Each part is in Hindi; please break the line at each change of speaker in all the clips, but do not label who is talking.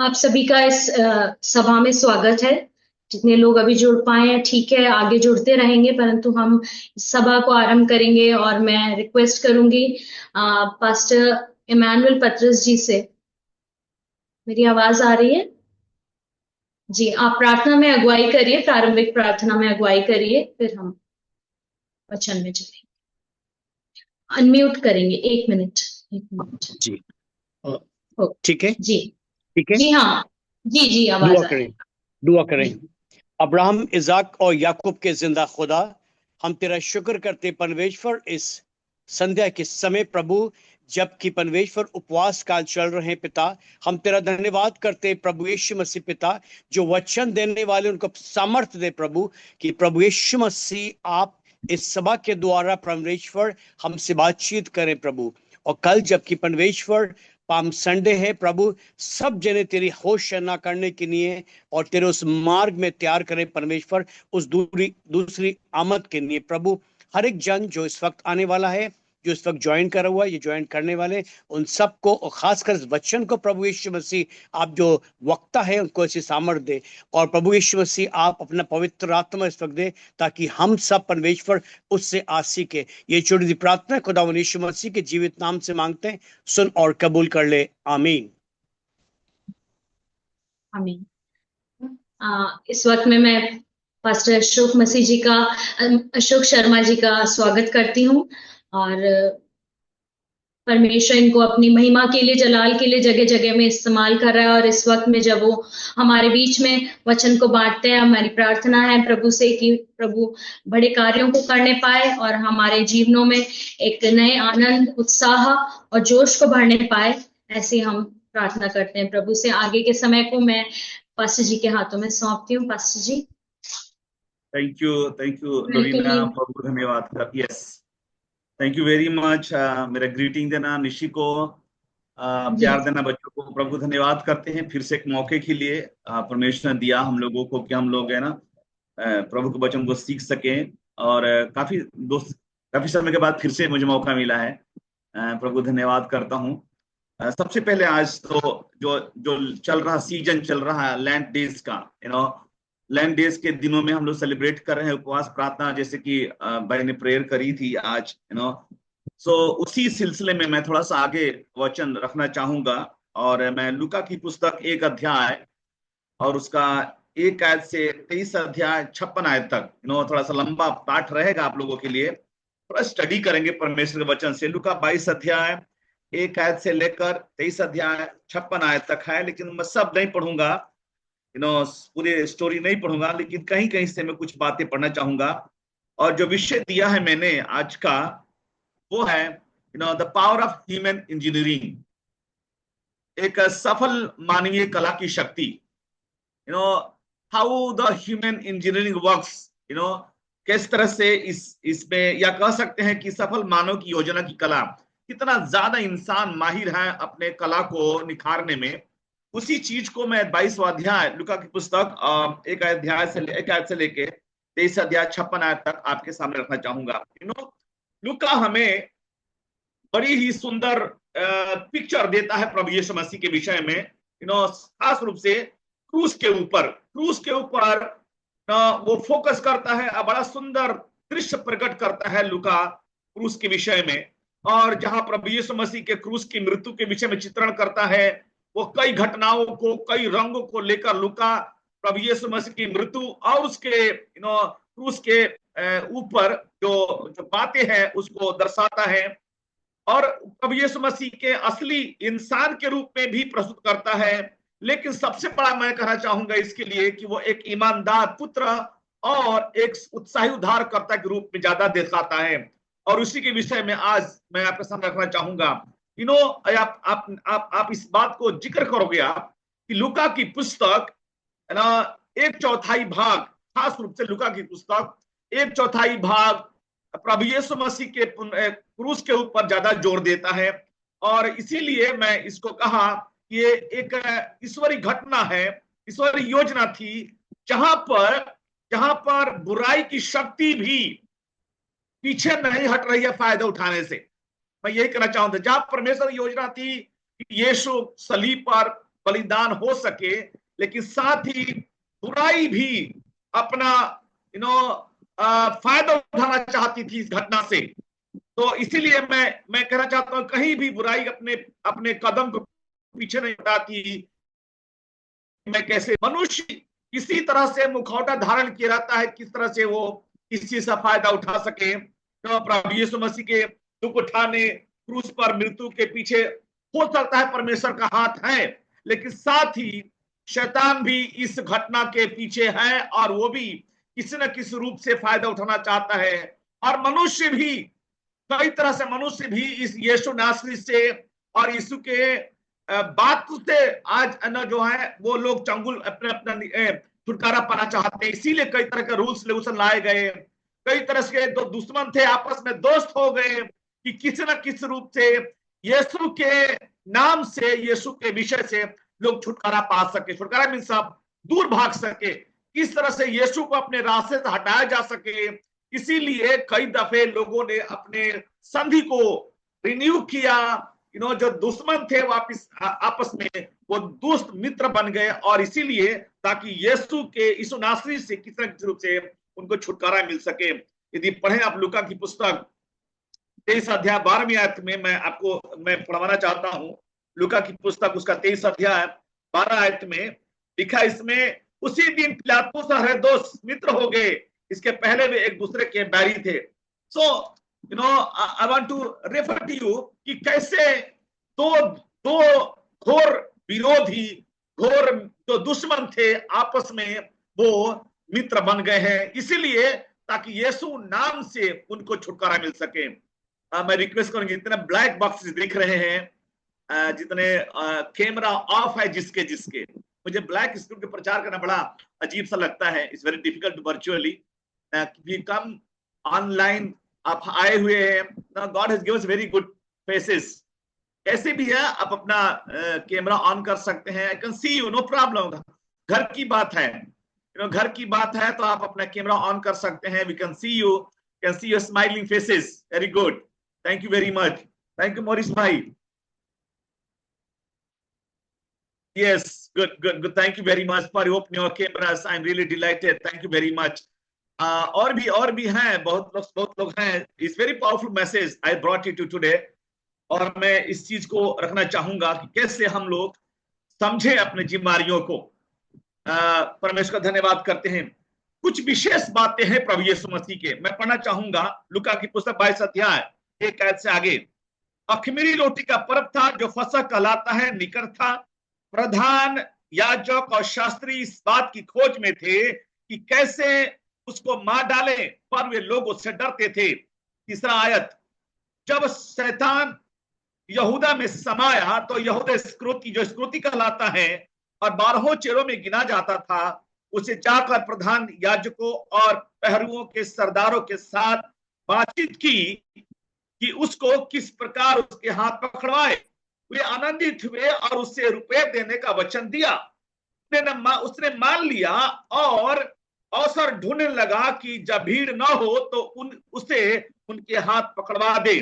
आप सभी का इस सभा में स्वागत है। जितने लोग अभी जुड़ पाए हैं ठीक है, आगे जुड़ते रहेंगे, परंतु हम इस सभा को आरंभ करेंगे और मैं रिक्वेस्ट करूंगी पास्टर इमैनुअल पत्रस जी से। मेरी आवाज आ रही है? जी, आप प्रार्थना में अगुवाई करिए, प्रारंभिक प्रार्थना में अगुवाई करिए, फिर हम वचन में चलेंगे। अनम्यूट करेंगे, 1 मिनट। 1 मिनट।
जी
ओ,
ठीक है।
जी
ठीक है,
जी हाँ, जी
दुआ
आवाज आ रही
करें, दुआ
है।
करें। अब्राहम, इजाक और याकूब के जिंदा खुदा, हम तेरा शुक्र करते परमेश्वर इस संध्या के समय प्रभु, जबकि परमेश्वर उपवास काल चल रहे हैं पिता, हम तेरा धन्यवाद करते प्रभु यीशु मसीह पिता, जो वचन देने वाले उनको सामर्थ्य दे प्रभु, कि प्रभु यीशु मसीह आप इस सभा के द्वारा परमेश्वर हमसे बातचीत करें प्रभु। और कल जबकि परमेश्वर पाम संडे है प्रभु, सब जने तेरी होशना करने के लिए और तेरे उस मार्ग में तैयार करें परमेश्वर, उस दूसरी आमद के लिए प्रभु। हर एक जन जो इस वक्त आने वाला है, जो इस वक्त ज्वाइन करा हुआ है, ये ज्वाइन करने वाले, उन सबको और खासकर इस वचन को प्रभु यीशु मसीह आप जो वक्ता है उनको ऐसी सामर्थ दे। और प्रभु यीशु मसीह आप अपना पवित्र आत्मा इस वक्त दे, ताकि हम सब परमेश्वर उससे आसी के। ये छोटी सी प्रार्थना खुदा यीशु मसीह के जीवित नाम से मांगते हैं, सुन और कबूल कर ले, आमीन।
आमीन। इस वक्त में मैं पास्टर अशोक शर्मा जी का स्वागत करती हूँ। और परमेश्वर इनको अपनी महिमा के लिए, जलाल के लिए जगह जगह में इस्तेमाल कर रहा है। और इस वक्त में जब वो हमारे बीच में वचन को बांटते हैं, हमारी प्रार्थना है प्रभु से कि प्रभु बड़े कार्यों को करने पाए और हमारे जीवनों में एक नए आनंद, उत्साह और जोश को भरने पाए। ऐसे हम प्रार्थना करते हैं प्रभु से। आगे के समय को मैं पास्टर जी के हाथों में सौंपती हूँ। Pastor ji.
Thank you
welcome
Lavina,
you.
बहुत धन्यवाद। Yes, thank you very much. मेरा ग्रीटिंग देना निशी को,
जी
प्यार देना बच्चों को, प्रभु धन्यवाद करते हैं फिर से एक मौके के लिए परमेश्वर ने दिया हम लोगों को कि हम लोग है ना प्रभु के वचन को सीख सकें। और काफी समय के बाद फिर से मुझे मौका मिला है। प्रभु धन्यवाद करता हूँ। सबसे पहले आज तो जो जो चल रहा सीजन चल रहा है लैंड डेज का, लैंड डेज के दिनों में हम लोग सेलिब्रेट कर रहे हैं उपवास प्रार्थना, जैसे कि भाई ने प्रेयर करी थी आज, सो उसी सिलसिले में मैं थोड़ा सा आगे वचन रखना चाहूंगा। और मैं लूका की पुस्तक 1 अध्याय और उसका 1 आयत से 23 अध्याय 56 आयत तक, थोड़ा सा लंबा पाठ रहेगा आप लोगों के लिए। थोड़ा स्टडी करेंगे परमेश्वर के वचन से। लूका 22 अध्याय 1 आयत से लेकर 23 अध्याय 56 आयत तक है, लेकिन मैं सब नहीं पढ़ूंगा, पूरे स्टोरी नहीं पढ़ूंगा, लेकिन कहीं कहीं से मैं कुछ बातें पढ़ना चाहूंगा। और जो विषय दिया है मैंने आज का, वो है the power of human engineering, एक सफल मानवीय कला की शक्ति। How the human engineering works, किस तरह से इसमें, या कह सकते हैं कि सफल मानव की योजना की कला, कितना ज्यादा इंसान माहिर है अपने कला को निखारने में। उसी चीज को मैं 22वां अध्याय लूका की पुस्तक 1 आयत से लेके 23 अध्याय 56 आयत तक आपके सामने रखना चाहूंगा। लूका हमें बड़ी ही सुंदर पिक्चर देता है प्रभु यीशु मसीह के विषय में, खास रूप से क्रूस के ऊपर वो फोकस करता है। बड़ा सुंदर दृश्य प्रकट करता है लूका क्रूस के विषय में। और जहां प्रभु यीशु मसीह के क्रूस की मृत्यु के विषय में चित्रण करता है, वो कई घटनाओं को, कई रंगों को लेकर लूका प्रभु यीशु मसीह की मृत्यु और उसके क्रूस के ऊपर जो बातें हैं उसको दर्शाता है। और प्रभु यीशु मसीह के असली इंसान के रूप में भी प्रस्तुत करता है। लेकिन सबसे बड़ा मैं कहना चाहूंगा इसके लिए कि वो एक ईमानदार पुत्र और एक उत्साही उद्धारकर्ता के रूप में ज्यादा दिखाता है। और उसी के विषय में आज मैं आपके सामने रखना चाहूंगा। आप इस बात को जिक्र करोगे आप कि लूका की पुस्तक है ना, 1/4 भाग, खास रूप से लूका की पुस्तक 1/4 भाग प्रभु यीशु मसीह के क्रूस के ऊपर ज्यादा जोर देता है। और इसीलिए मैं इसको कहा कि ये एक ईश्वरीय घटना है, ईश्वरीय योजना थी, जहां पर बुराई की शक्ति भी पीछे नहीं हट रही है फायदा उठाने से। मैं यही कहना चाहूंगा, जहां परमेश्वर की योजना थी कि यीशु सलीब पर बलिदान हो सके, लेकिन साथ ही बुराई भी अपना फायदा उठाना चाहती थी इस घटना से। तो इसीलिए मैं कहना चाहता हूं, कहीं भी बुराई अपने अपने कदम को पीछे नहीं हटाती। मैं कैसे मनुष्य किसी तरह से मुखौटा धारण किया रहता है, किस तरह से वो इस चीज का फायदा उठा सके। तो प्रभु यीशु मसीह के दुख उठाने, क्रूस पर मृत्यु के पीछे हो सकता है परमेश्वर का हाथ है, लेकिन साथ ही शैतान भी इस घटना के पीछे है, और वो भी किसी न किसी रूप से फायदा उठाना चाहता है। और मनुष्य भी, कई तरह से मनुष्य भी इस यीशु नासरी से और यीशु के बात से आज न जो है वो लोग चंगुल अपने अपना छुटकारा पाना चाहते हैं। इसीलिए कई तरह के रूल्स रेगुलेशन लाए गए, कई तरह के दो दुश्मन थे आपस में दोस्त हो गए कि किसी न किसी रूप से यीशु के नाम से, यीशु के विषय से लोग छुटकारा पा सके। छुटकारा मीन सब दूर भाग सके, किस तरह से यीशु को अपने रास्ते से हटाया जा सके। इसीलिए कई दफे लोगों ने अपने संधि को रिन्यू किया। जो दुश्मन थे वापिस आपस में वो दोस्त मित्र बन गए, और इसीलिए ताकि यीशु नासरी से किसी न किसी रूप से उनको छुटकारा मिल सके। यदि पढ़ें आप लूका की पुस्तक 23 अध्याय 12वीं आयत में, मैं पढ़वाना चाहता हूं। लूका की पुस्तक उसका 23 अध्याय 12 आयत में लिखा, इसमें उसी दिन पिलातुस और हेरोदेस मित्र हो गए, इसके पहले वे एक दूसरे के बैरी थे। सो I want to refer to you कि कैसे दो घोर विरोधी, घोर जो दुश्मन थे आपस में वो मित्र बन गए हैं, इसीलिए ताकि यीशु नाम से उनको छुटकारा मिल सके। मैं रिक्वेस्ट करूंगी, जितने ब्लैक बॉक्सेस दिख रहे हैं, जितने कैमरा ऑफ है जिसके मुझे ब्लैक स्क्रीन पे प्रचार करना बड़ा अजीब सा लगता है। It's very difficult to virtually come online आप आए हुए हैं। God has given us very good faces. कैसे भी है आप अपना कैमरा ऑन कर सकते हैं। I can see you, no problem. घर की बात है, घर की बात है तो आप अपना कैमरा ऑन कर सकते हैं। We can see you, can see your smiling faces. Very good, thank you very much. Thank you Morris भाई। Yes, good. Thank you very much for opening your cameras. I'm really delighted. Thank you very much. और भी हैं, बहुत लोग हैं। It's very powerful message I brought it to today. और मैं इस चीज को रखना चाहूंगा कि कैसे हम लोग समझे अपने जिम्मेदारियों को। परमेश्वर का धन्यवाद करते हैं। कुछ विशेष बातें हैं प्रभु यीशु मसीह के, मैं पढ़ना चाहूंगा। लूका की पुस्तक 22 अध्याय 1 आयत से आगे। अख़मीरी रोटी का पर्व था जो फसह कहलाता है, निकट था। प्रधान याजक और शास्त्री इस बात की खोज में थे कि कैसे उसको मार डाले, पर वे लोग उससे डरते थे। तीसरा आयत, जब शैतान यहूदा में समाया तो यहूदा इस्करियोती, जो इस्करियोती कहलाता है और 12 चेलों में गिना जाता था, उसे जाकर प्रधान याजकों और पहरुओं के सरदारों के साथ बातचीत की कि उसको किस प्रकार उसके हाथ पकड़वाए। वे आनंदित हुए और उससे रुपए देने का वचन दिया। उसने मान लिया और अवसर ढूंढने लगा कि जब भीड़ न हो तो उसे उनके हाथ पकड़वा दे।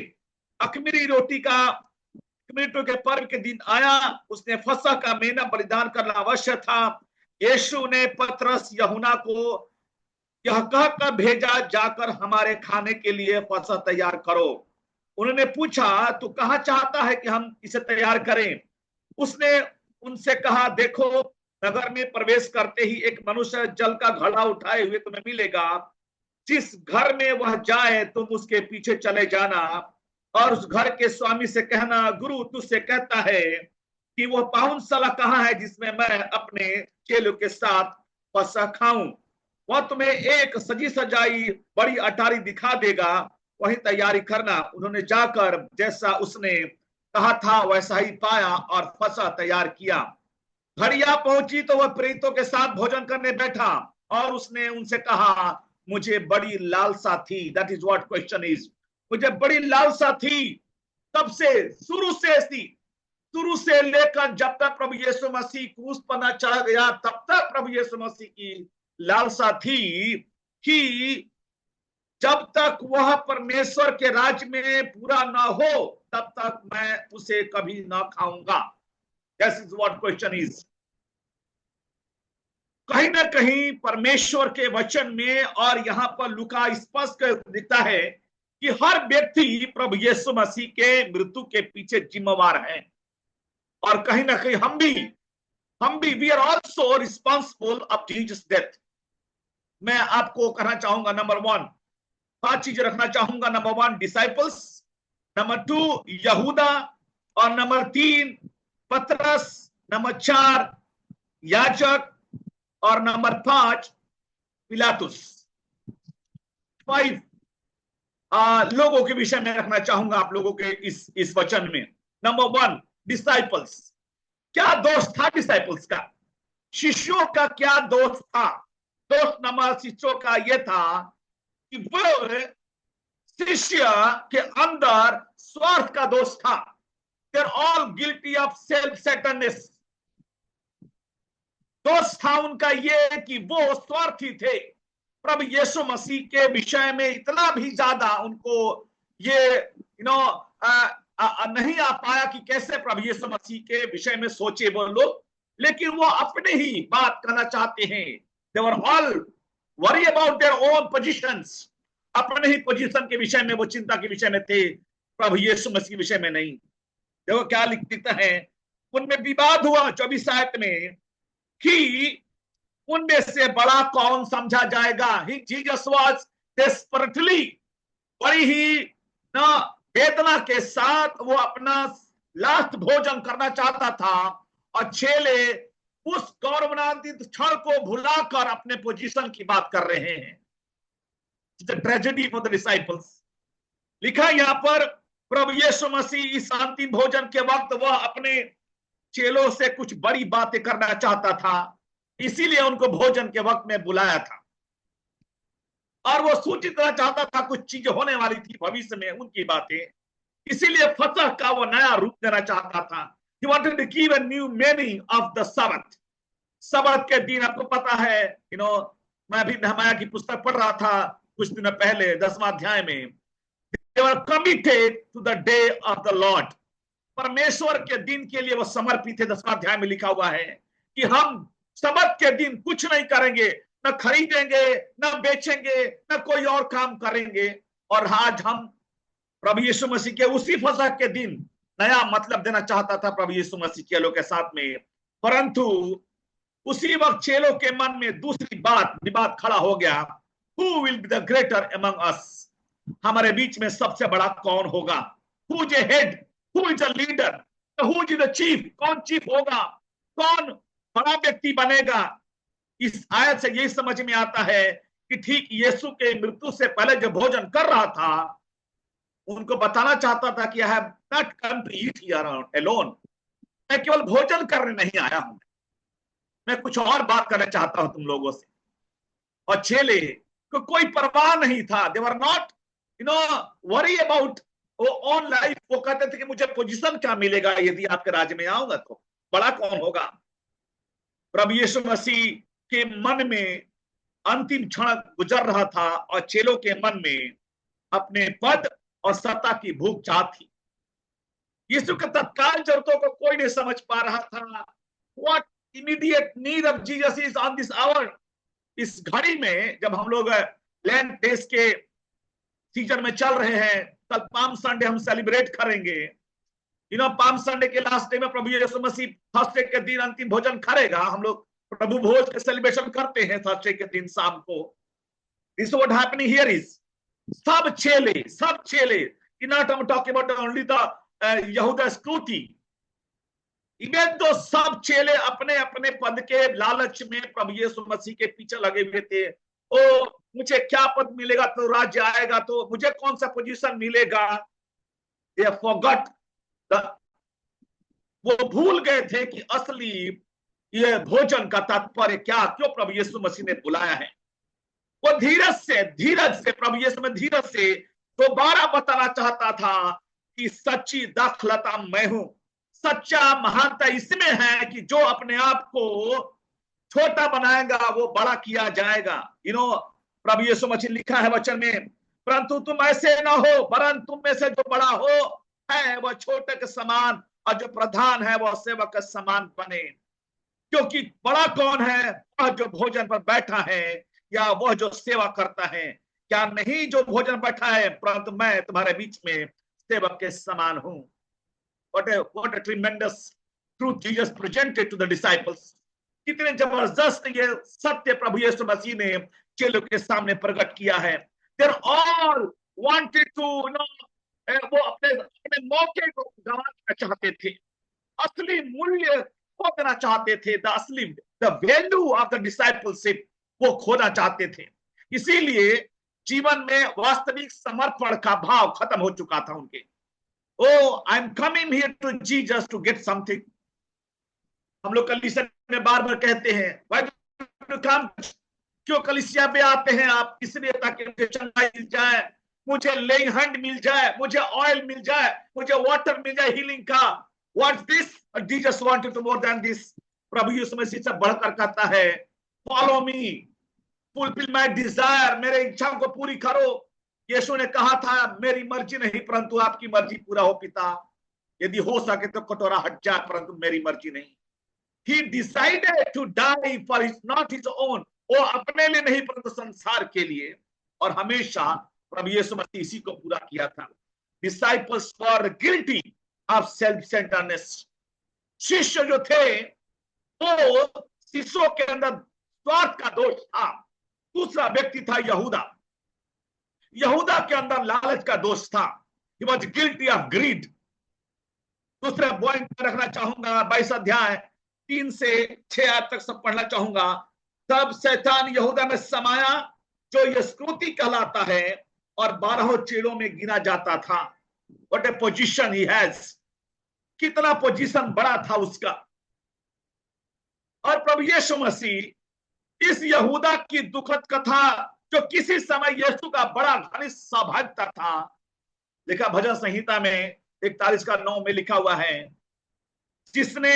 अख़मीरी रोटी के पर्व के दिन आया, उसने फसह का मेना बलिदान करना अवश्य था। यीशु ने पतरस यूहन्ना को यह कहकर भेजा, जाकर हमारे खाने के लिए फसह तैयार करो। उन्होंने पूछा, तू कहाँ चाहता है कि हम इसे तैयार करें? उसने उनसे कहा, देखो, नगर में प्रवेश करते ही एक मनुष्य जल का घड़ा उठाए हुए तुम्हें मिलेगा। जिस घर में वह जाए तुम उसके पीछे चले जाना और उस घर के स्वामी से कहना, गुरु तुझसे कहता है कि वह पाहुनशाला कहाँ है जिसमें मैं अपने चेलों के साथ फसह खाऊं। वह तुम्हें एक सजी सजाई बड़ी अटारी दिखा देगा, वही तैयारी करना। उन्होंने जाकर जैसा उसने कहा था वैसा ही पाया और फसह तैयार किया। घड़िया पहुंची तो वह प्रेरितों के साथ भोजन करने बैठा और उसने उनसे कहा, मुझे बड़ी लालसा थी। That is what question is. मुझे बड़ी लालसा थी, तब से शुरू से लेकर जब तक प्रभु यीशु मसीह क्रूस पर न चढ़ा गया, तब तक प्रभु यीशु मसीह की लालसा थी कि जब तक वह परमेश्वर के राज्य में पूरा ना हो तब तक मैं उसे कभी ना खाऊंगा। This is what question is. कहीं ना कहीं परमेश्वर के वचन में और यहां पर लूका स्पष्ट दिखता है कि हर व्यक्ति प्रभु यीशु मसीह के मृत्यु के पीछे जिम्मेवार है। और कहीं ना कहीं हम भी we are also responsible of Jesus death. मैं आपको कहना चाहूंगा, नंबर 1 पांच चीजें रखना चाहूंगा। नंबर 1 डिसाइपल्स, नंबर 2 यहूदा, और नंबर 3 पतरस, नंबर 4 याजक, और नंबर 5 पिलातुस। 5 लोगों के विषय में रखना चाहूंगा आप लोगों के इस वचन में। Number 1 disciples. क्या दोष था डिसाइपल्स का? शिष्यों का क्या दोष था? दोष नंबर शिष्यों का यह था कि वो शिष्य के अंदर स्वार्थ का दोष था। They are all guilty of self centredness. दोष था उनका ये कि वो स्वार्थी थे। प्रभु यीशु मसीह के विषय में इतना भी ज्यादा उनको ये नहीं आ पाया कि कैसे प्रभु यीशु मसीह के विषय में सोचे वो लोग, लेकिन वो अपने ही बात करना चाहते हैं। They were all worry about their own positions. अपने ही पोजीशन के विषय में वो चिंता के विषय में थे, प्रभु यीशु मसीह के विषय में नहीं। देखो क्या लिखता है, उनमें विवाद हुआ 24 आयत में कि उनमें से बड़ा कौन समझा जाएगा। जीसस वाज डेस्परेटली, बड़ी ही वेदना के साथ वो अपना लास्ट भोजन करना चाहता था, और चेले उस गौरवान्वित क्षण को भुलाकर अपने पोजीशन की बात कर रहे हैं। Tragedy for the disciples. लिखा यहां पर प्रभु यीशु मसीह इस अंतिम भोजन के वक्त वह अपने चेलों से कुछ बड़ी बातें करना चाहता था, इसीलिए उनको भोजन के वक्त में बुलाया था, और वो सूचित करना चाहता था कुछ चीजें होने वाली थी भविष्य में उनकी बातें। इसीलिए फसह का वो नया रूप देना चाहता था। He wanted to give a new meaning of the Sabbath। सबत के दिन आपको पता है, मैं भी नहमाया की पुस्तक पढ़ रहा था कुछ दिनों पहले 10वां अध्याय में। They were committed to the day of the Lord। परमेश्वर के दिन के लिए वो समर्पित थे। 10वां अध्याय में लिखा हुआ है कि हम सबत के दिन कुछ नहीं करेंगे, न खरीदेंगे, न बेचेंगे, न कोई और काम करेंगे। और आज हम प्रभु यीशु मसीह के उसी फसह के दिन नया मतलब देना चाहता था प्रभु यीशु मसीह चेलों के साथ में। परंतु उसी वक्त चेलों के मन में दूसरी विवाद खड़ा हो गया। Who will be the greater among us? हमारे बीच में सबसे बड़ा कौन होगा? Who is a head? Who is a leader? Who is the chief? कौन चीफ होगा? कौन बड़ा व्यक्ति बनेगा? इस आयत से यही समझ में आता है कि ठीक यीशु के मृत्यु से पहले जो भोजन कर रहा था, उनको बताना चाहता था कि I have not come to eat here alone। मैं केवल भोजन करने नहीं आया हूं, मैं कुछ और बात करना चाहता हूं तुम लोगों से। और चेले को कोई परवाह नहीं था। They were not worry about own life। वो कहते थे कि मुझे पोजीशन क्या मिलेगा यदि आपके राज्य में आऊंगा, तो बड़ा कौन होगा। प्रभु यीशु मसीह के मन में अंतिम क्षण गुजर रहा था, और चेलों के मन में अपने पद और सत्ता की भूख चाह थी। यीशु के तत्काल जरूरतों को कोई नहीं समझ पा रहा था। What immediate need of Jesus is on this hour। इस घड़ी में जब हम लोग लैंड डेज के सीजन में चल रहे हैं, कल पाम संडे हम सेलिब्रेट करेंगे। पाम संडे के लास्ट डे में प्रभु यीशु मसीह थर्सडे के दिन अंतिम भोजन करेगा। हम लोग प्रभु भोज के सेलिब्रेशन करते हैं थर्सडे के दिन शाम को। This what happening here is, सब चेले not I am talking about only the यहूदा स्क्रूटी। इवन तो सब चेले अपने अपने पद के लालच में प्रभु यीशु मसीह के पीछे लगे हुए थे। ओ मुझे क्या पद मिलेगा तो राज्य आएगा, तो मुझे कौन सा पोजीशन मिलेगा। They forgot वो भूल गए थे कि असली ये भोजन का तात्पर्य क्या, क्यों प्रभु यीशु मसीह ने बुलाया है। वो धीरज से प्रभु यीशु में धीरज से दोबारा बताना चाहता था कि सच्ची दाखलता मैं हूं। सच्चा महानता इसमें है कि जो अपने आप को छोटा बनाएगा वो बड़ा किया जाएगा। प्रभु यीशु मसीह लिखा है वचन में, परंतु तुम ऐसे ना हो, वरन तुम में से जो बड़ा हो है वह छोटे के समान और जो प्रधान है वह सेवक के समान बने, क्योंकि बड़ा कौन है, वह जो भोजन पर बैठा है या वह जो सेवा करता है। क्या नहीं जो भोजन बैठा है, परंतु मैं तुम्हारे बीच में सेवक के समान हूं। what a tremendous truth Jesus presented to the disciples। कितने जबरदस्त ये सत्य प्रभु यीशु मसीह ने चेलों के सामने प्रकट किया है। They all wanted to वो अपने अपने मौके को गंवाना चाहते थे, असली मूल्य खो देना चाहते थे, the value of the discipleship वो खोना चाहते थे। इसीलिए जीवन में वास्तविक समर्पण का भाव खत्म हो चुका था उनके। Oh, I'm coming here to Jesus to get something। हम लोग कलीसिया में बार बार कहते हैं, Why do you come? क्यों कलीसिया पे आते हैं आप? इसलिए ताकि मुझे चंगाई मिल जाए, मुझे लेइंग हैंड मिल जाए, मुझे ऑयल मिल जाए, मुझे वाटर मिल जाए हीलिंग का। What's this? Jesus wanted to more than this। प्रभु यीशु मसीह से बढ़कर कहता है, Follow me, fulfill my desire। मेरे इच्छा को पूरी करो। यीशु ने कहा था, मेरी मर्जी नहीं परंतु आपकी मर्जी पूरा हो पिता। यदि हो सके तो कटोरा हट जाए परंतु मेरी मर्जी नहीं। He decided to die for his not his own। वो अपने लिए नहीं परंतु संसार के लिए। और हमेशा प्रभु यीशु मसीह इसी को पूरा किया था। Disciples were guilty of self-centeredness। शिष्य जो थे वो शिष्यों के अंदर स्वार्थ का दोष था। दूसरा व्यक्ति था यहूदा। यहूदा के अंदर लालच का दोष था। He was guilty of greed। दूसरे पॉइंट रखना चाहूंगा, 22 अध्याय 3 से 6 आयत तक सब पढ़ना चाहूंगा। तब शैतान यहूदा में समाया जो इस्करियोती कहलाता है और 12 चेलों में गिना जाता था। What a position he has। कितना पोजीशन बड़ा था उसका। और प्रभु यीशु मसीह इस यहूदा की दुखद कथा, जो किसी समय यीशु का बड़ा घनिष्ठ सहभागिता था, लिखा भजन संहिता में 41:9 में लिखा हुआ है, जिसने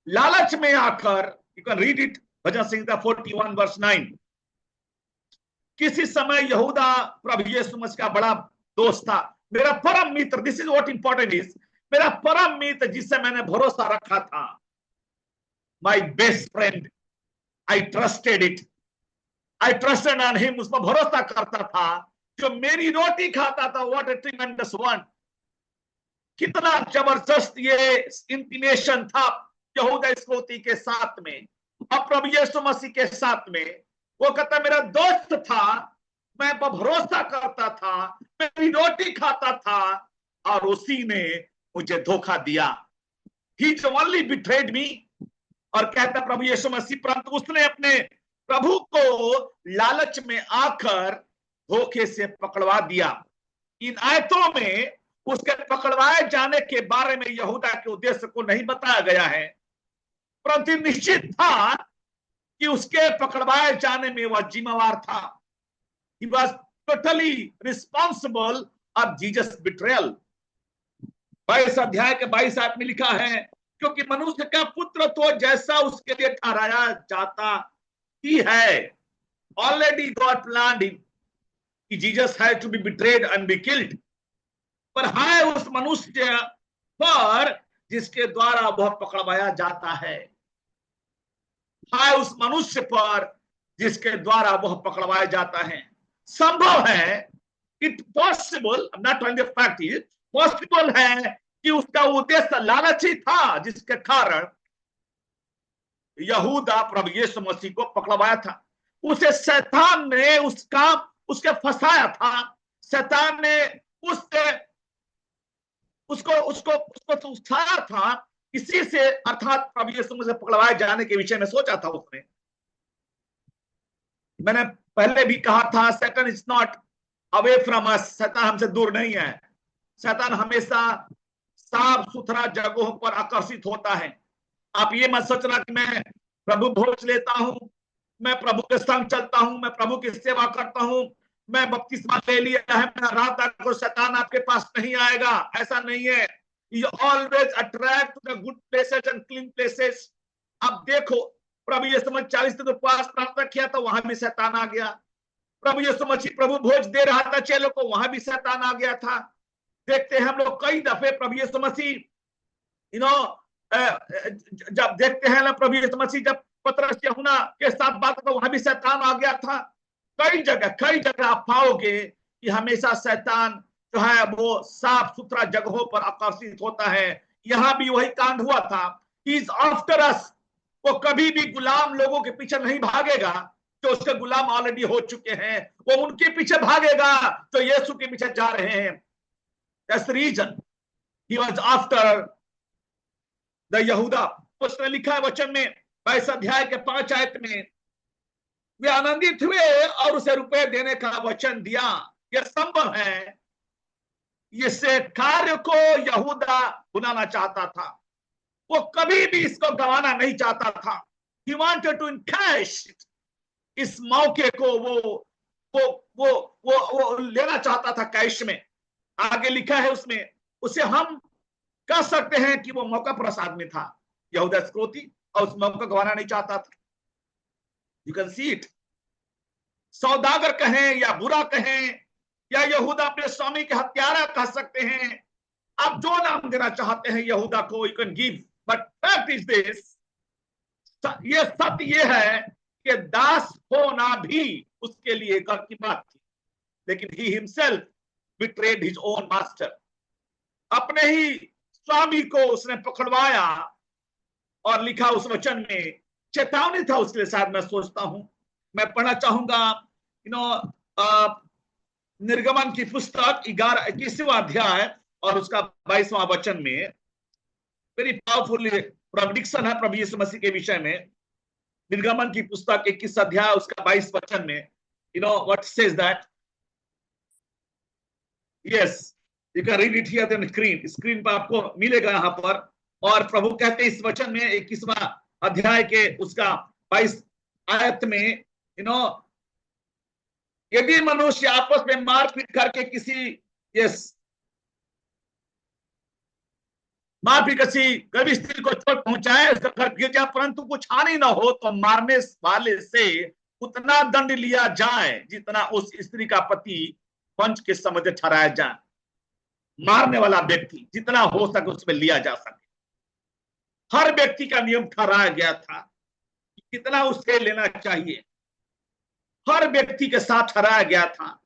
लालच में आकर, यू कैन रीड इट, भजन संहिता 41:9। किसी समय यहूदा प्रभु यीशु मसीह का बड़ा दोस्त था, मेरा परम मित्र। This is what important is, मेरा परम मित्र जिससे मैंने भरोसा रखा था। My best friend, I trusted it, I trusted on him. उस पर भरोसा करता था। जो मेरी रोटी खाता था, व्हाट ए ट्रेमेंडस वन। कितना जबरदस्त ये इंटीमेशन था यहूदा इस्करियोती के साथ में और प्रभु यीशु मसीह के साथ में। वो कहता मेरा दोस्त था, मैं पर भरोसा करता था, मेरी रोटी खाता था और उसी ने मुझे धोखा दिया। ही ओनली बिट्रेड मी। और कहता प्रभु यीशु मसीह, परंतु उसने अपने प्रभु को लालच में आकर धोखे से पकड़वा दिया। इन आयतों में उसके पकड़वाए जाने के बारे में यहूदा के उद्देश्य को नहीं बताया गया है, परंतु निश्चित था कि उसके पकड़वाए जाने में वह जिम्मेवार था। He was totally responsible of Jesus' betrayal। 22 अध्याय के 22 आयत में लिखा है, क्योंकि मनुष्य का पुत्र तो जैसा उसके लिए ठहराया जाता ही है। Already God planned him कि Jesus had to be betrayed and be killed। पर है उस मनुष्य पर जिसके द्वारा वह पकड़वाया जाता है। है उस मनुष्य पर जिसके द्वारा वह पकड़वाया जाता है। संभव है, it possible, not only fact is possible है कि उसका उद्देश्य लालच ही था, जिसके कारण यहूदा प्रभु यीशु मसीह को पकड़वाया था। उसे शैतान ने उसके फंसाया था। शैतान ने उसको उठाया था। इसी से अर्थात प्रभु यीशु मसीह पकड़वाए जाने के विषय में सोचा था उसने। मैंने पहले भी कहा था, सैतान is not away from us. शैतान हमसे दूर नहीं है। शैतान हमेशा साफ सुथरा जगहों पर आकर्षित होता है। आप ये मत सोचना कि मैं प्रभु भोज लेता हूं, मैं प्रभु के संग चलता हूं, मैं प्रभु की सेवा करता हूं, मैं बपतिस्मा ले लिया है, मैं रात को शैतान आपके पास नहीं आएगा। ऐसा नहीं है। You always attract to the good places and clean places। अब देखो, प्रभु यीशु मसीह 40 दिन उपवास प्रार्थना किया था, वहां भी शैतान आ गया। प्रभु यीशु मसीह प्रभु भोज दे रहा था चेलों को, वहां भी शैतान आ गया था। देखते हैं हम लोग कई दफे प्रभु यीशु मसीह जब देखते हैं ना प्रभु यीशु मसीह जब पतरस यूहन्ना के साथ बात करता वहां भी शैतान आ गया था। कई जगह आप पाओगे कि हमेशा शैतान जो है वो साफ सुथरा जगहों पर आकर्षित होता है। यहां भी वही कांड हुआ था। He is after us. वो कभी भी गुलाम लोगों के पीछे नहीं भागेगा जो उसके गुलाम ऑलरेडी हो चुके हैं। वो उनके पीछे भागेगा जो यीशु के पीछे जा रहे हैं। That's the reason he was after the यहूदा। उसने लिखा है वचन में 22 अध्याय के 5 आयत में, वे आनंदित हुए और उसे रुपए देने का वचन दिया। यह संभव है, इससे कार्य को यहूदा बुलाना चाहता था। वो कभी भी इसको गंवाना नहीं चाहता था। He wanted to encash इस मौके को वो लेना चाहता था कैश में। आगे लिखा है उसमें, उसे हम कह सकते हैं कि वो मौका प्रसाद में था यहूदा इस्करियोती, और उस मौका गंवाना नहीं चाहता था। You can see it. सौदागर कहें या बुरा कहें या यहूदा अपने स्वामी के हत्यारा कह सकते हैं, आप जो नाम देना चाहते हैं यहूदा को, you can give, but fact is this, ये सत्य ये है कि दास होना भी उसके लिए गर्व की बात थी। लेकिन he himself betrayed his own master. अपने ही स्वामी को उसने पकड़वाया। और लिखा उस वचन में चेतावनी था उसके लिए, शायद मैं सोचता हूं। मैं पढ़ना चाहूंगा निर्गमन की पुस्तक 21वां अध्याय और उसका 22वां वचन में वेरी पावरफुल प्रेडिक्शन है प्रभु यीशु मसीह के विषय में। निर्गमन की पुस्तक 21 अध्याय उसका 22 वचन में, what says that, yes you can read it here on screen पर आपको मिलेगा यहां पर। और प्रभु कहते हैं इस वचन में 21वां अध्याय के उसका 22 आयत में, यदि मनुष्य आपस में मारपीट करके किसी गरीब स्त्री को चोट पहुंचाए, उसका घर गिर जाए, परंतु कुछ हानि ना हो, तो मारने वाले से उतना दंड लिया जाए जितना उस स्त्री का पति पंच के समझ ठहराया जाए। मारने वाला व्यक्ति जितना हो सके उसमें लिया जा सके। हर व्यक्ति का नियम ठहराया गया था कि कितना उससे लेना चाहिए। हर व्यक्ति के साथ ठहराया गया था।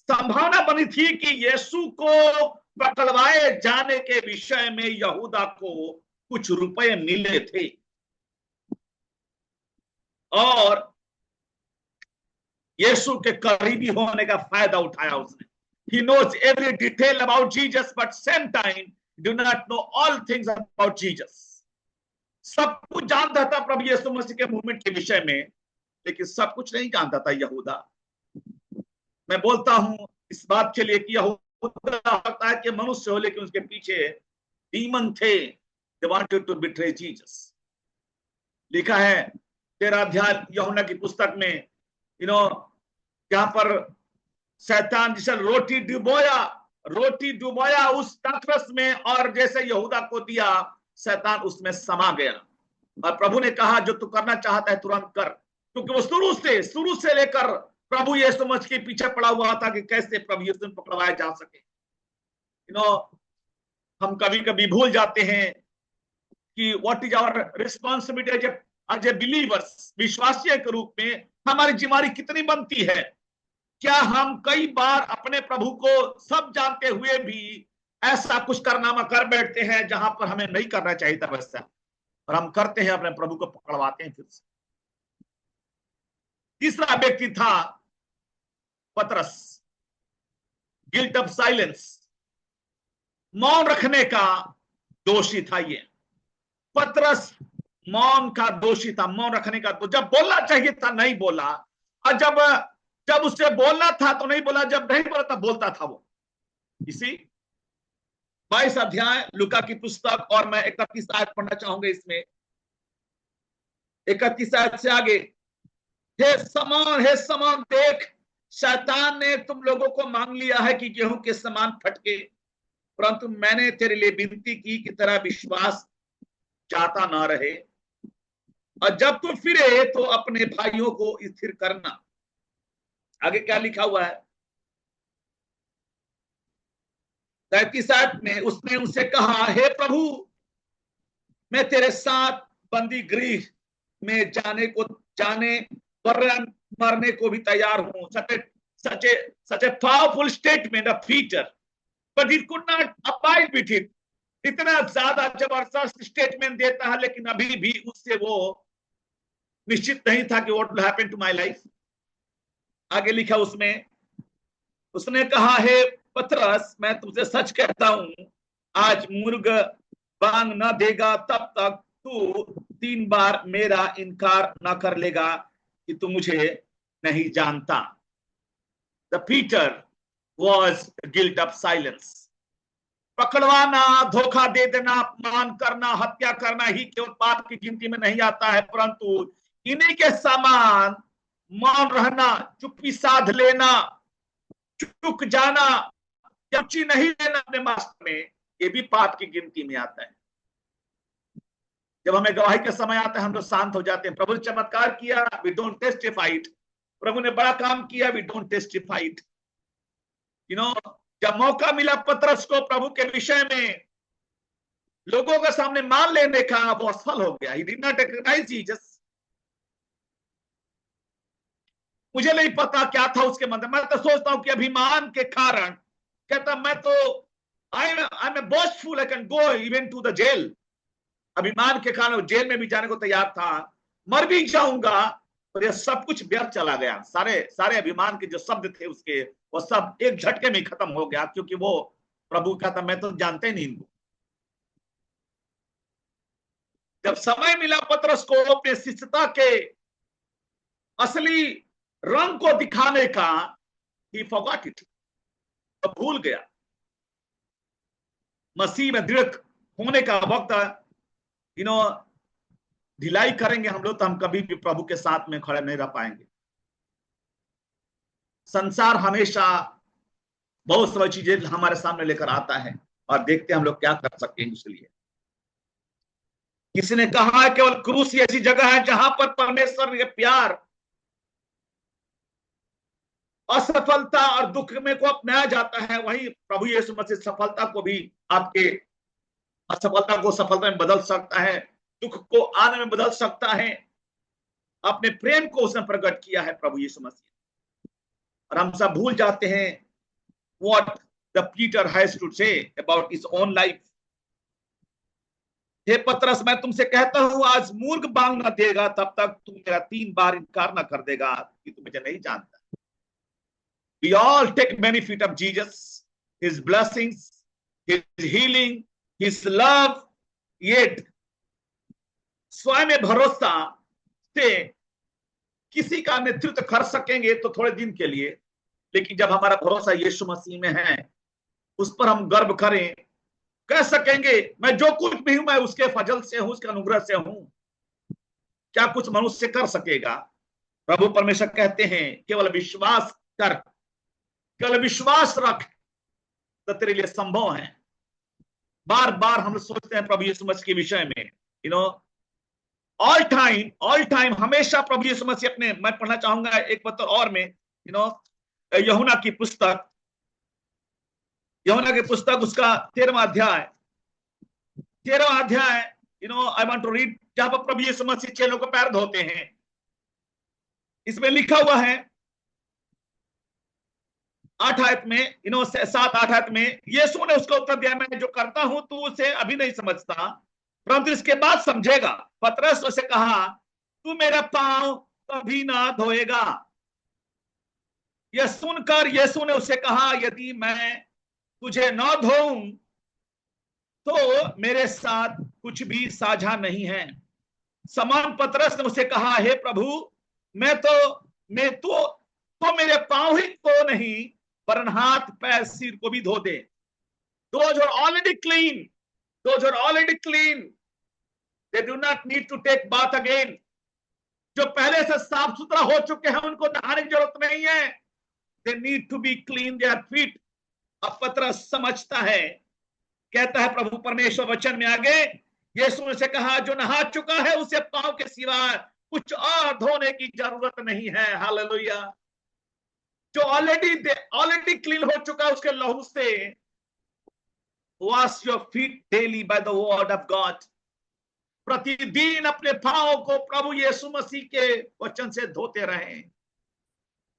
संभावना बनी थी कि यीशु को पकड़वाए जाने के विषय में यहूदा को कुछ रुपए मिले थे और यीशु के करीबी होने का फायदा उठाया उसने। He knows every detail about Jesus, but same time do not know all things about Jesus. सब कुछ जानता था प्रभु यीशु मसीह के मूवमेंट के विषय में, लेकिन सब कुछ नहीं जानता था यहूदा। मैं बोलता हूं इस बात के लिए कि यहूदा लगता है कि मनुष्य हो, लेकिन उसके पीछे डीमन थे। They wanted to betray Jesus. लिखा है 13 अध्याय यूहन्ना की पुस्तक में, जहां पर शैतान जिसे रोटी डुबोया उस दाखरस में, और जैसे यहूदा को दिया, शैतान उसमें समा गया। और प्रभु ने कहा जो तू करना चाहता है तुरंत कर, क्योंकि वो शुरू से लेकर प्रभु यीशु मसीह के पीछे पड़ा हुआ था कि कैसे प्रभु यीशु को पकड़वाया जा सके। हम कभी कभी भूल जाते हैं कि what is our responsibility as a believers, विश्वासी के रूप में हमारी जिम्मेदारी कितनी बनती है। क्या हम कई बार अपने प्रभु को सब जानते हुए भी ऐसा कुछ कारनामा कर बैठते हैं जहां पर हमें नहीं करना चाहिए था वैसा, और हम करते हैं, अपने प्रभु को पकड़वाते हैं फिर से। तीसरा व्यक्ति था पतरस, गिल्ट ऑफ साइलेंस, मौन रखने का दोषी था ये। पतरस मौन का दोषी था, मौन रखने का। तो जब बोलना चाहिए था नहीं बोला, और जब उससे बोलना था तो नहीं बोला, जब नहीं बोला तब बोलता था वो। इसी 22 अध्याय लूका की पुस्तक, और मैं 31 आयत पढ़ना चाहूंगा इसमें। 31 आयत से आगे, हे समान देख, शैतान ने तुम लोगों को मांग लिया है कि गेहूं के समान फटके, परंतु मैंने तेरे लिए विनती की कि तेरा विश्वास जाता ना रहे, और जब तू फिरे तो अपने भाइयों को स्थिर करना। आगे क्या लिखा हुआ है 33 में, उसने उनसे कहा, हे प्रभु, मैं तेरे साथ बंदी गृह में जाने वरन मरने को भी तैयार हूं। Such a powerful statement of Peter, but it could not abide with it. इतना ज्यादा जबरदस्त स्टेटमेंट देता है, लेकिन अभी भी उससे वो निश्चित नहीं था कि what will happen to my life. आगे लिखा उसमें, उसने कहा, हे पतरस, मैं तुमसे सच कहता हूं, आज मुर्ग बांग न देगा तब तक तू 3 बार मेरा इनकार न कर लेगा कि तू मुझे नहीं जानता। The Peter was guilt of silence. पकड़वाना, धोखा दे देना, अपमान करना, हत्या करना ही केवल पाप की गिनती में नहीं आता है, परंतु इन्हीं के समान मौन रहना, चुप्पी साध लेना, चुक जाना, रुचि नहीं लेना अपने मास्टर में, ये भी पाप की गिनती में आता है। जब हमें गवाही का समय आता है हम तो शांत हो जाते हैं। प्रभु ने चमत्कार किया, वी डोंट टेस्टिफाइड। प्रभु ने बड़ा काम किया, वी डोंट टेस्टिफाइड। जब मौका मिला पतरस को प्रभु के विषय में लोगों के सामने मान लेने का, वो असफल हो गया। He did not recognise Jesus. मुझे नहीं पता क्या था उसके मन में। मैं तो सोचता हूं कि अभिमान के कारण कहता, मैं तो I am a boastful, I can go even to the jail. अभिमान के कारण जेल में भी जाने को तैयार था, मर भी जाऊंगा, पर यह सब कुछ व्यर्थ चला गया। सारे अभिमान के जो शब्द थे उसके, वो सब एक झटके में खत्म हो गया, क्योंकि वो प्रभु का था, मैं तो जानते ही नहीं इनको। जब समय मिला पतरस को अपने शिष्यता के असली रंग को दिखाने का, ही फॉरगॉट इट, तो भूल गया। मसीह में दृढ़ होने का वक्त ढिलाई करेंगे हम लोग तो हम कभी भी प्रभु के साथ में खड़े नहीं रह पाएंगे। संसार हमेशा बहुत सारी चीजें हमारे सामने लेकर आता है और देखते हैं हम लोग क्या कर सकते हैं उसके लिए। किसी ने कहा केवल क्रूस ही ऐसी जगह है जहां पर परमेश्वर के प्यार, असफलता और दुख में को अपनाया जाता है। वहीं प्रभु यीशु मसीह सफलता को भी, आपके असफलता को सफलता में बदल सकता है, दुख को आनंद में बदल सकता है। अपने प्रेम को उसने प्रकट किया है प्रभु यीशु मसीह। और हम सब भूल जाते हैं what the Peter has to say about his own life. हे पतरस, मैं तुमसे कहता हूं, आज मूर्ख बांग न देगा तब तक तू मेरा 3 बार इनकार न कर देगा कि तू मुझे नहीं जानता। We all take benefit of Jesus, his blessings, his healing, his love, yet स्वयं में भरोसा से किसी का नेतृत्व कर सकेंगे तो थोड़े दिन के लिए, लेकिन जब हमारा भरोसा यीशु मसीह में है, उस पर हम गर्व करें, कह सकेंगे मैं जो कुछ भी हूं मैं उसके फजल से हूं, उसके अनुग्रह से हूं। क्या कुछ मनुष्य कर सकेगा? प्रभु परमेश्वर कहते हैं केवल विश्वास कर, केवल विश्वास रख तो तेरे लिए संभव है। बार बार हम सोचते हैं प्रभु यीशु मसीह के विषय में, ऑल टाइम हमेशा प्रभु यीशु मसीह अपने, मैं पढ़ना चाहूंगा एक पत्र और में, यूहन्ना की पुस्तक उसका 13वां अध्याय, आई वांट टू रीड, जहां पर प्रभु यीशु मसीह चेलों को पैर धोते हैं। इसमें लिखा हुआ है 8 आयत में, 7-8 आयत में, यीशु ने उसको उत्तर दिया, मैं जो करता हूं तू उसे अभी नहीं समझता, परंतु इसके बाद समझेगा। पतरस उसे कहा, तू मेरा पांव कभी ना धोएगा। यह सुनकर यीशु ने उसे कहा, यदि मैं तुझे न धोऊं तो मेरे साथ कुछ भी साझा नहीं है। समान पतरस ने उसे कहा, हे प्रभु, मैं तो मेरे पांव ही तो नहीं, वरन हाथ पैर सिर को भी धो दे। Those are already clean. They do not need to take bath again. जो पहले से साफ सुथरा हो चुके हैं उनको नहाने की जरूरत नहीं है। They need to be clean their feet. अब पतरस समझता है, कहता है प्रभु परमेश्वर वचन में आगे, यीशु ने से कहा, जो नहा चुका है उसे पांव के सिवा कुछ और धोने की जरूरत नहीं है। हालेलुया। जो ऑलरेडी क्लीन हो चुका है उसके लहू से, wash your feet daily by the word of God. प्रतिदिन अपने पांवों को प्रभु यीशु मसीह के वचन से धोते रहें।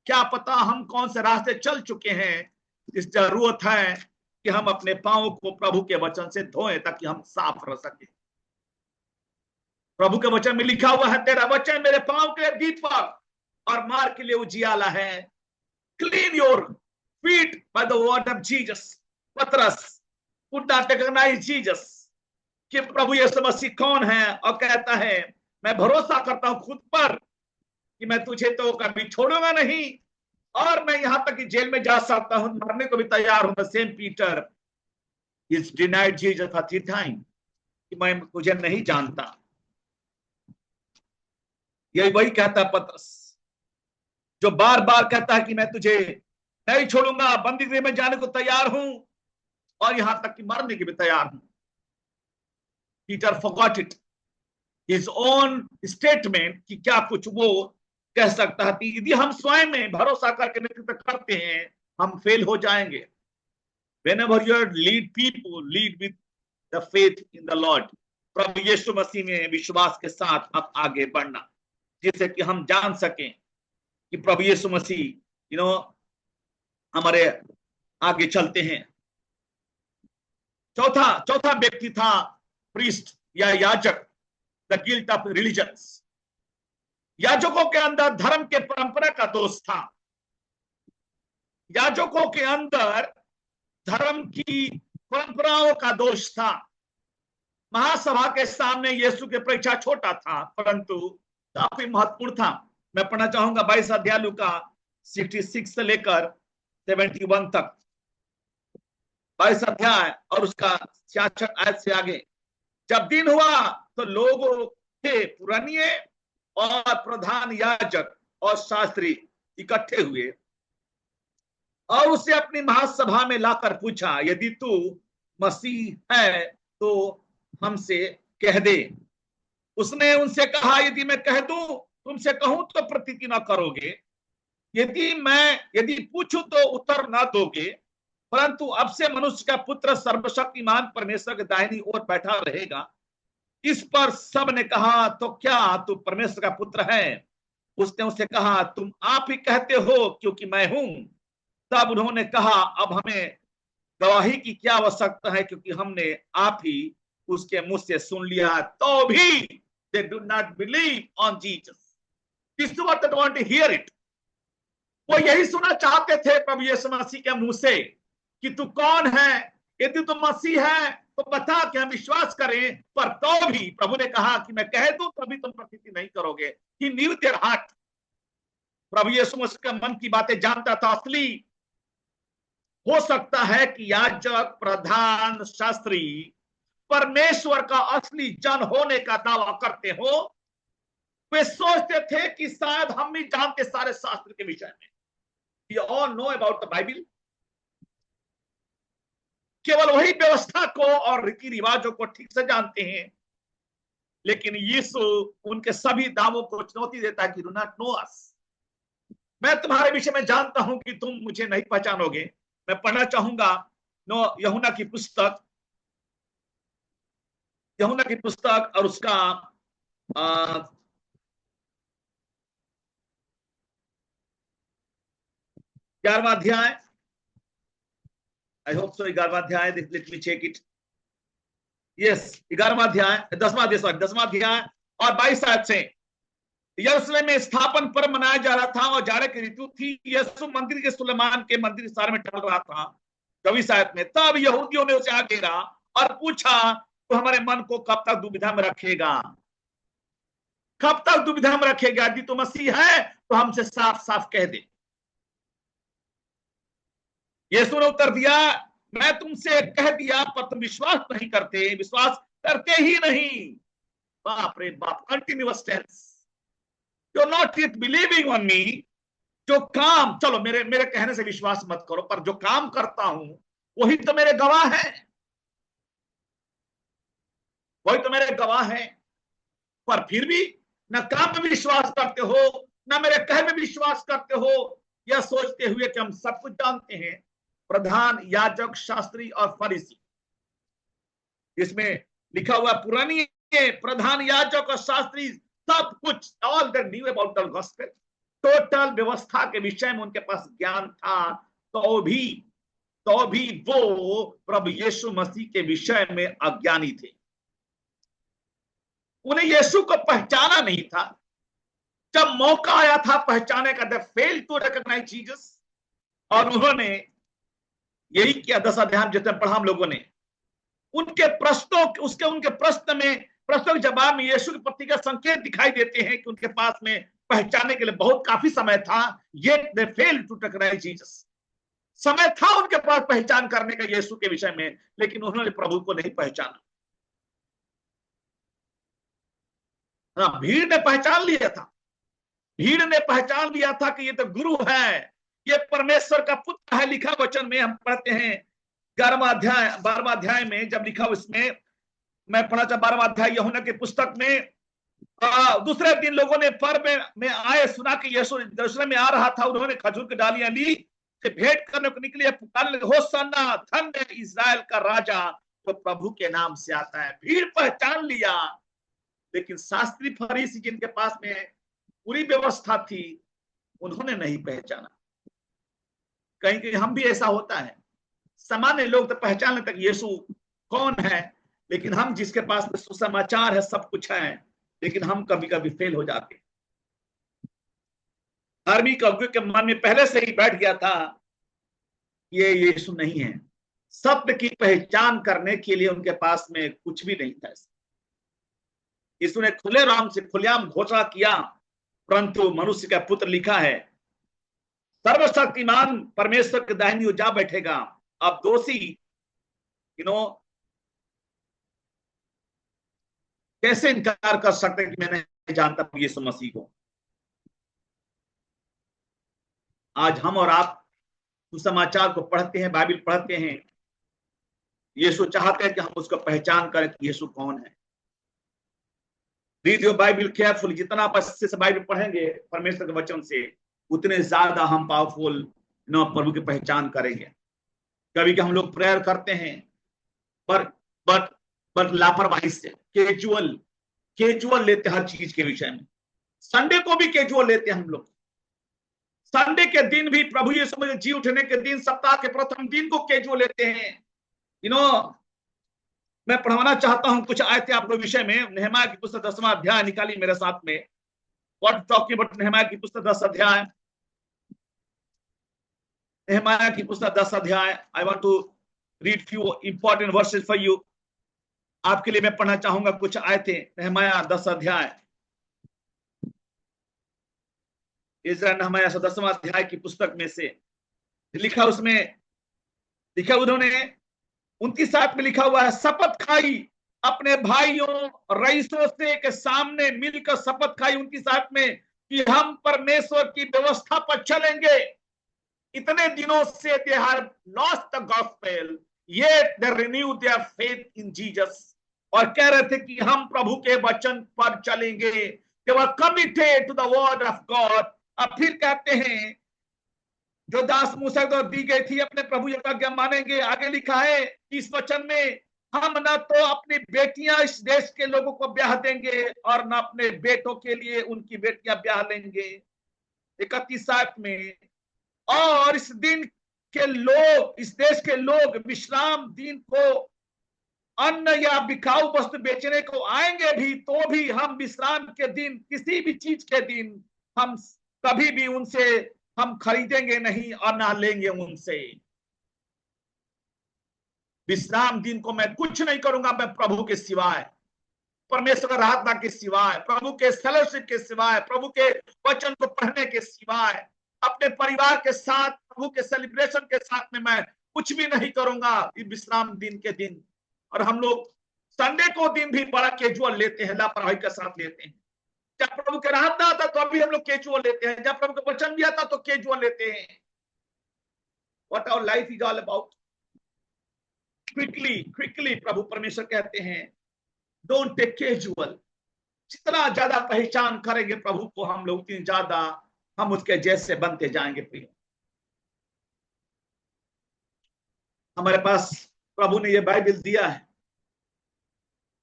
क्या पता हम कौन से रास्ते चल चुके हैं, इस जरूरत है कि हम अपने पांवों को प्रभु के वचन से धोएं ताकि हम साफ रह सके। प्रभु के वचन में लिखा हुआ है, तेरा वचन मेरे पांव के लिए दीपक और मार्ग के लिए उजियाला है। Clean your feet by the word of Jesus. पतरस कुड नॉट रिकॉग्नाइज जीसस कि प्रभु यीशु मसीह कौन है, और कहता है मैं भरोसा करता हूं खुद पर कि मैं तुझे तो कभी छोड़ूंगा नहीं, और मैं यहां तक कि जेल में जा सकता हूं, मरने को भी तैयार हूं। Same Peter is denied Jesus for 3 times कि मैं तुझे नहीं जानता। यही वही कहता है पतरस, जो बार बार कहता है कि मैं तुझे नहीं छोड़ूंगा, बंदी गृह में जाने को तैयार हूं, और यहां तक कि मरने के भी तैयार हूं। Peter forgot it, his own statement, कि क्या कुछ वो कह सकता है कि यदि हम स्वयं में भरोसा करके नेतृत्व करते हैं हम फेल हो जाएंगे। Whenever you lead people, lead with the faith in the Lord। प्रभु यीशु मसीह में विश्वास के साथ अब आगे बढ़ना, जिससे कि हम जान सकें कि प्रभु यीशु मसीह हमारे आगे चलते हैं। चौथा व्यक्ति था प्रीस्ट या याजक, द गिल्ट ऑफ रिलीजन्स। याजकों के अंदर धर्म के परंपरा का दोष था। याजकों के अंदर धर्म की परंपराओं का दोष था। महासभा के सामने यीशु की परीक्षा छोटा था, परंतु काफी महत्वपूर्ण था। मैं पढ़ना चाहूंगा 22 अध्याय लूका 66 से लेकर 71 तक। 22 अध्याय और उसका 66 आयत से आगे। जब दिन हुआ तो लोगों थे पुरानिये और प्रधान याजक और शास्त्री इकट्ठे हुए और उसे अपनी महासभा में लाकर पूछा, यदि तू मसीह है तो हमसे कह दे। उसने उनसे कहा, यदि मैं कह दूं तुमसे कहूं तो प्रतीति न करोगे, यदि पूछूं तो उत्तर न दोगे, परंतु अब से मनुष्य का पुत्र सर्वशक्तिमान परमेश्वर के दाहिनी ओर बैठा रहेगा। इस पर सब ने कहा, तो क्या तू परमेश्वर का पुत्र है? उसने उसे कहा, तुम आप ही कहते हो क्योंकि मैं हूं। तब उन्होंने कहा, अब हमें गवाही की क्या आवश्यकता है, क्योंकि हमने आप ही उसके मुंह से सुन लिया। तो भी they do not believe on Jesus। This is what they want to hear it। वो यही सुनना चाहते थे प्रभु यीशु मसीह के मुंह से कि तू कौन है, यदि तू मसीह है तो बता कि हम विश्वास करें। पर तो भी प्रभु ने कहा कि मैं कह दूं तभी तुम प्रतीति नहीं करोगे। He knew their heart। प्रभु यीशु मसीह के मन की बातें जानता था। असली हो सकता है कि याजक, प्रधान, शास्त्री परमेश्वर का असली जन होने का दावा करते हो। वे सोचते थे कि शायद हम भी जानते सारे शास्त्र के विषय में। We all know about the Bible। केवल वही व्यवस्था को और रीति रिवाजों को ठीक से जानते हैं, लेकिन यीशु उनके सभी दावों को चुनौती देता है कि do not know us। मैं तुम्हारे विषय में जानता हूं कि तुम मुझे नहीं पहचानोगे। मैं पढ़ना चाहूंगा यूहन्ना की पुस्तक और उसका 11वां अध्याय। आई होप सो 11वां अध्याय। Let me check it. Yes, 11वां अध्याय, 10वां अध्याय और 22 आयत से। यरूशलेम में स्थापन पर्व मनाया जा रहा था और जाड़े की ऋतु थी। यीशु मंदिर के सुलेमान के मंदिर सारे में टहल रहा था। 24 आयत में, तब यहूदियों ने उसे आ घेरा और पूछा, तो हमारे मन को कब तक दुविधा में रखेगा? कब तक दुविधा में रखेगा? यदि तो मसीह है तो हमसे साफ साफ कह दे। यीशु ने उत्तर दिया, मैं तुमसे कह दिया पर तुम विश्वास नहीं करते, विश्वास करते ही नहीं। बाप रे बाप, continuous tense. You are not yet believing on me. जो काम, चलो मेरे कहने से विश्वास मत करो, पर जो काम करता हूं वही तो मेरे गवाह है, वही तो मेरे गवाह है। पर फिर भी न काम में विश्वास करते हो, न मेरे कहे में विश्वास करते हो, यह सोचते हुए कि हम सब कुछ जानते हैं। प्रधान याजक, शास्त्री और फरीसी, इसमें लिखा हुआ पुरानी प्रधान याजक और शास्त्री सब कुछ, all the knew about the gospel, total व्यवस्था के विषय में उनके पास ज्ञान था, तो भी वो प्रभु यीशु मसीह के विषय में अज्ञानी थे। उन्हें यीशु को पहचाना नहीं था। जब मौका आया था पहचाने का, दे फेल टू रिकॉग्नाइज जीसस, और उन्होंने यही किया। 10 अध्याय जितने पढ़ा हम लोगों ने, उनके प्रश्नों के जवाब में यीशु के प्रति का संकेत दिखाई देते हैं कि उनके पास में पहचानने के लिए बहुत काफी समय था। Yet they fail to recognise Jesus. समय था उनके पास पहचान करने का यीशु के विषय में, लेकिन उन्होंने प्रभु को नहीं पहचाना। भीड़ ने पहचान लिया था, भीड़ ने पहचान लिया था कि ये तो गुरु है, ये परमेश्वर का पुत्र है। लिखा वचन में हम पढ़ते हैं 12वां अध्याय में, जब लिखा उसमें मैं पढ़ा था 12वां अध्याय यूहन्ना की पुस्तक में, दूसरे दिन लोगों ने पर्व में आए, सुना कि यीशु यरूशलेम में आ रहा था। उन्होंने खजूर की डालियां ली, भेंट करने को निकले, पुकारने लगे, होशाना, धन्य इस्राएल का राजा तो प्रभु के नाम से आता है। भीड़ पहचान लिया, लेकिन शास्त्री फरीसी जिनके पास में पूरी व्यवस्था थी, उन्होंने नहीं पहचाना। कहीं कहीं हम भी ऐसा होता है, सामान्य लोग तो पहचान लेते कि यीशु कौन है, लेकिन हम जिसके पास में सुसमाचार है, सब कुछ है, लेकिन हम कभी कभी फेल हो जाते हैं। धार्मिक अगुवे के मन में पहले से ही बैठ गया था ये यीशु नहीं है। सत्य की पहचान करने के लिए उनके पास में कुछ भी नहीं था। यीशु ने खुले राम से खुलेआम घोषणा किया, परंतु मनुष्य का पुत्र लिखा है सर्वशक्तिमान परमेश्वर के दाहिनी ओर जा बैठेगा। अब दोषी कैसे इनकार कर सकते कि मैं नहीं जानता यीशु मसीह को। आज हम और आप सुसमाचार को पढ़ते हैं, बाइबल पढ़ते हैं, यीशु चाहते हैं कि हम उसको पहचान करें कि यीशु कौन है। Read your Bible careful. जितना आप अच्छे से बाइबल पढ़ेंगे परमेश्वर के वचन से, उतने ज्यादा हम पावरफुल प्रभु की पहचान करेंगे। कभी कि हम लोग प्रेयर करते हैं पर लापरवाही से, कैजुअल लेते हर चीज के विषय में। संडे को भी कैजुअल लेते हैं हम लोग। संडे के दिन भी, प्रभु यीशु मसीह जी उठने के दिन, सप्ताह के प्रथम दिन को कैजुअल लेते हैं। मैं पढ़वाना चाहता हूं कुछ आयतें आपके विषय में। नेहमाया की पुस्तक 10वां अध्याय निकाली मेरे साथ में। व्हाट टॉकिंग अबाउट नेहमाया की पुस्तक 10 अध्याय। नेहमाया की पुस्तक 10 अध्याय। I want to read few important verses for you. आपके लिए मैं पढ़ना चाहूंगा कुछ आयतें। नेहमाया 10 अध्याय, इज़राइल नेहमाया 10वां अध्याय की पुस्तक में से लिखा, उसमें लिखा उन्होंने 29 में लिखा हुआ है, शपथ खाई अपने भाइयों रईसों से के सामने मिलकर शपथ खाई 29 में कि हम परमेश्वर की व्यवस्था पर चलेंगे। इतने दिनों से they have lost the gospel, yet they renew their faith in Jesus। और कह रहे थे कि हम प्रभु के वचन पर चलेंगे। They were committed to the word of God। अब फिर कहते हैं जो दास मूसा को दी गई थी अपने प्रभु की आज्ञा मानेंगे। आगे लिखा है इस वचन में, हम न तो अपनी बेटियां इस देश के लोगों को ब्याह देंगे और न अपने बेटों के लिए उनकी बेटियां ब्याह लेंगे। 31 में, और इस दिन के लोग, इस देश के लोग विश्राम दिन को अन्न या बिकाऊ वस्तु बेचने को आएंगे भी, तो भी हम विश्राम के दिन, किसी भी चीज के दिन, हम कभी भी उनसे हम खरीदेंगे नहीं और ना लेंगे उनसे। विश्राम दिन को मैं कुछ नहीं करूंगा, मैं प्रभु के सिवाय, परमेश्वर का आराधना के सिवाय, प्रभु के फेलोशिप के सिवाय, प्रभु के वचन को पढ़ने के सिवाय, अपने परिवार के साथ प्रभु के सेलिब्रेशन के साथ में मैं कुछ भी नहीं करूंगा इस विश्राम दिन के दिन। और हम लोग संडे को दिन भी बड़ा कैजुअल लेते हैं, लापरवाही के साथ लेते हैं। जब प्रभु के आराधना आता तो अभी हम लोग कैजुअल लेते हैं, जब प्रभु का वचन भी आता तो कैजुअल लेते हैं। What our life is all about. Quickly प्रभु परमेश्वर कहते हैं डोंट टेक कैजुअल। जितना ज्यादा पहचान करेंगे प्रभु को हम लोग, उतनी ज्यादा हम उसके जैसे बनते जाएंगे। प्रिय, हमारे पास प्रभु ने ये बाइबल दिया है,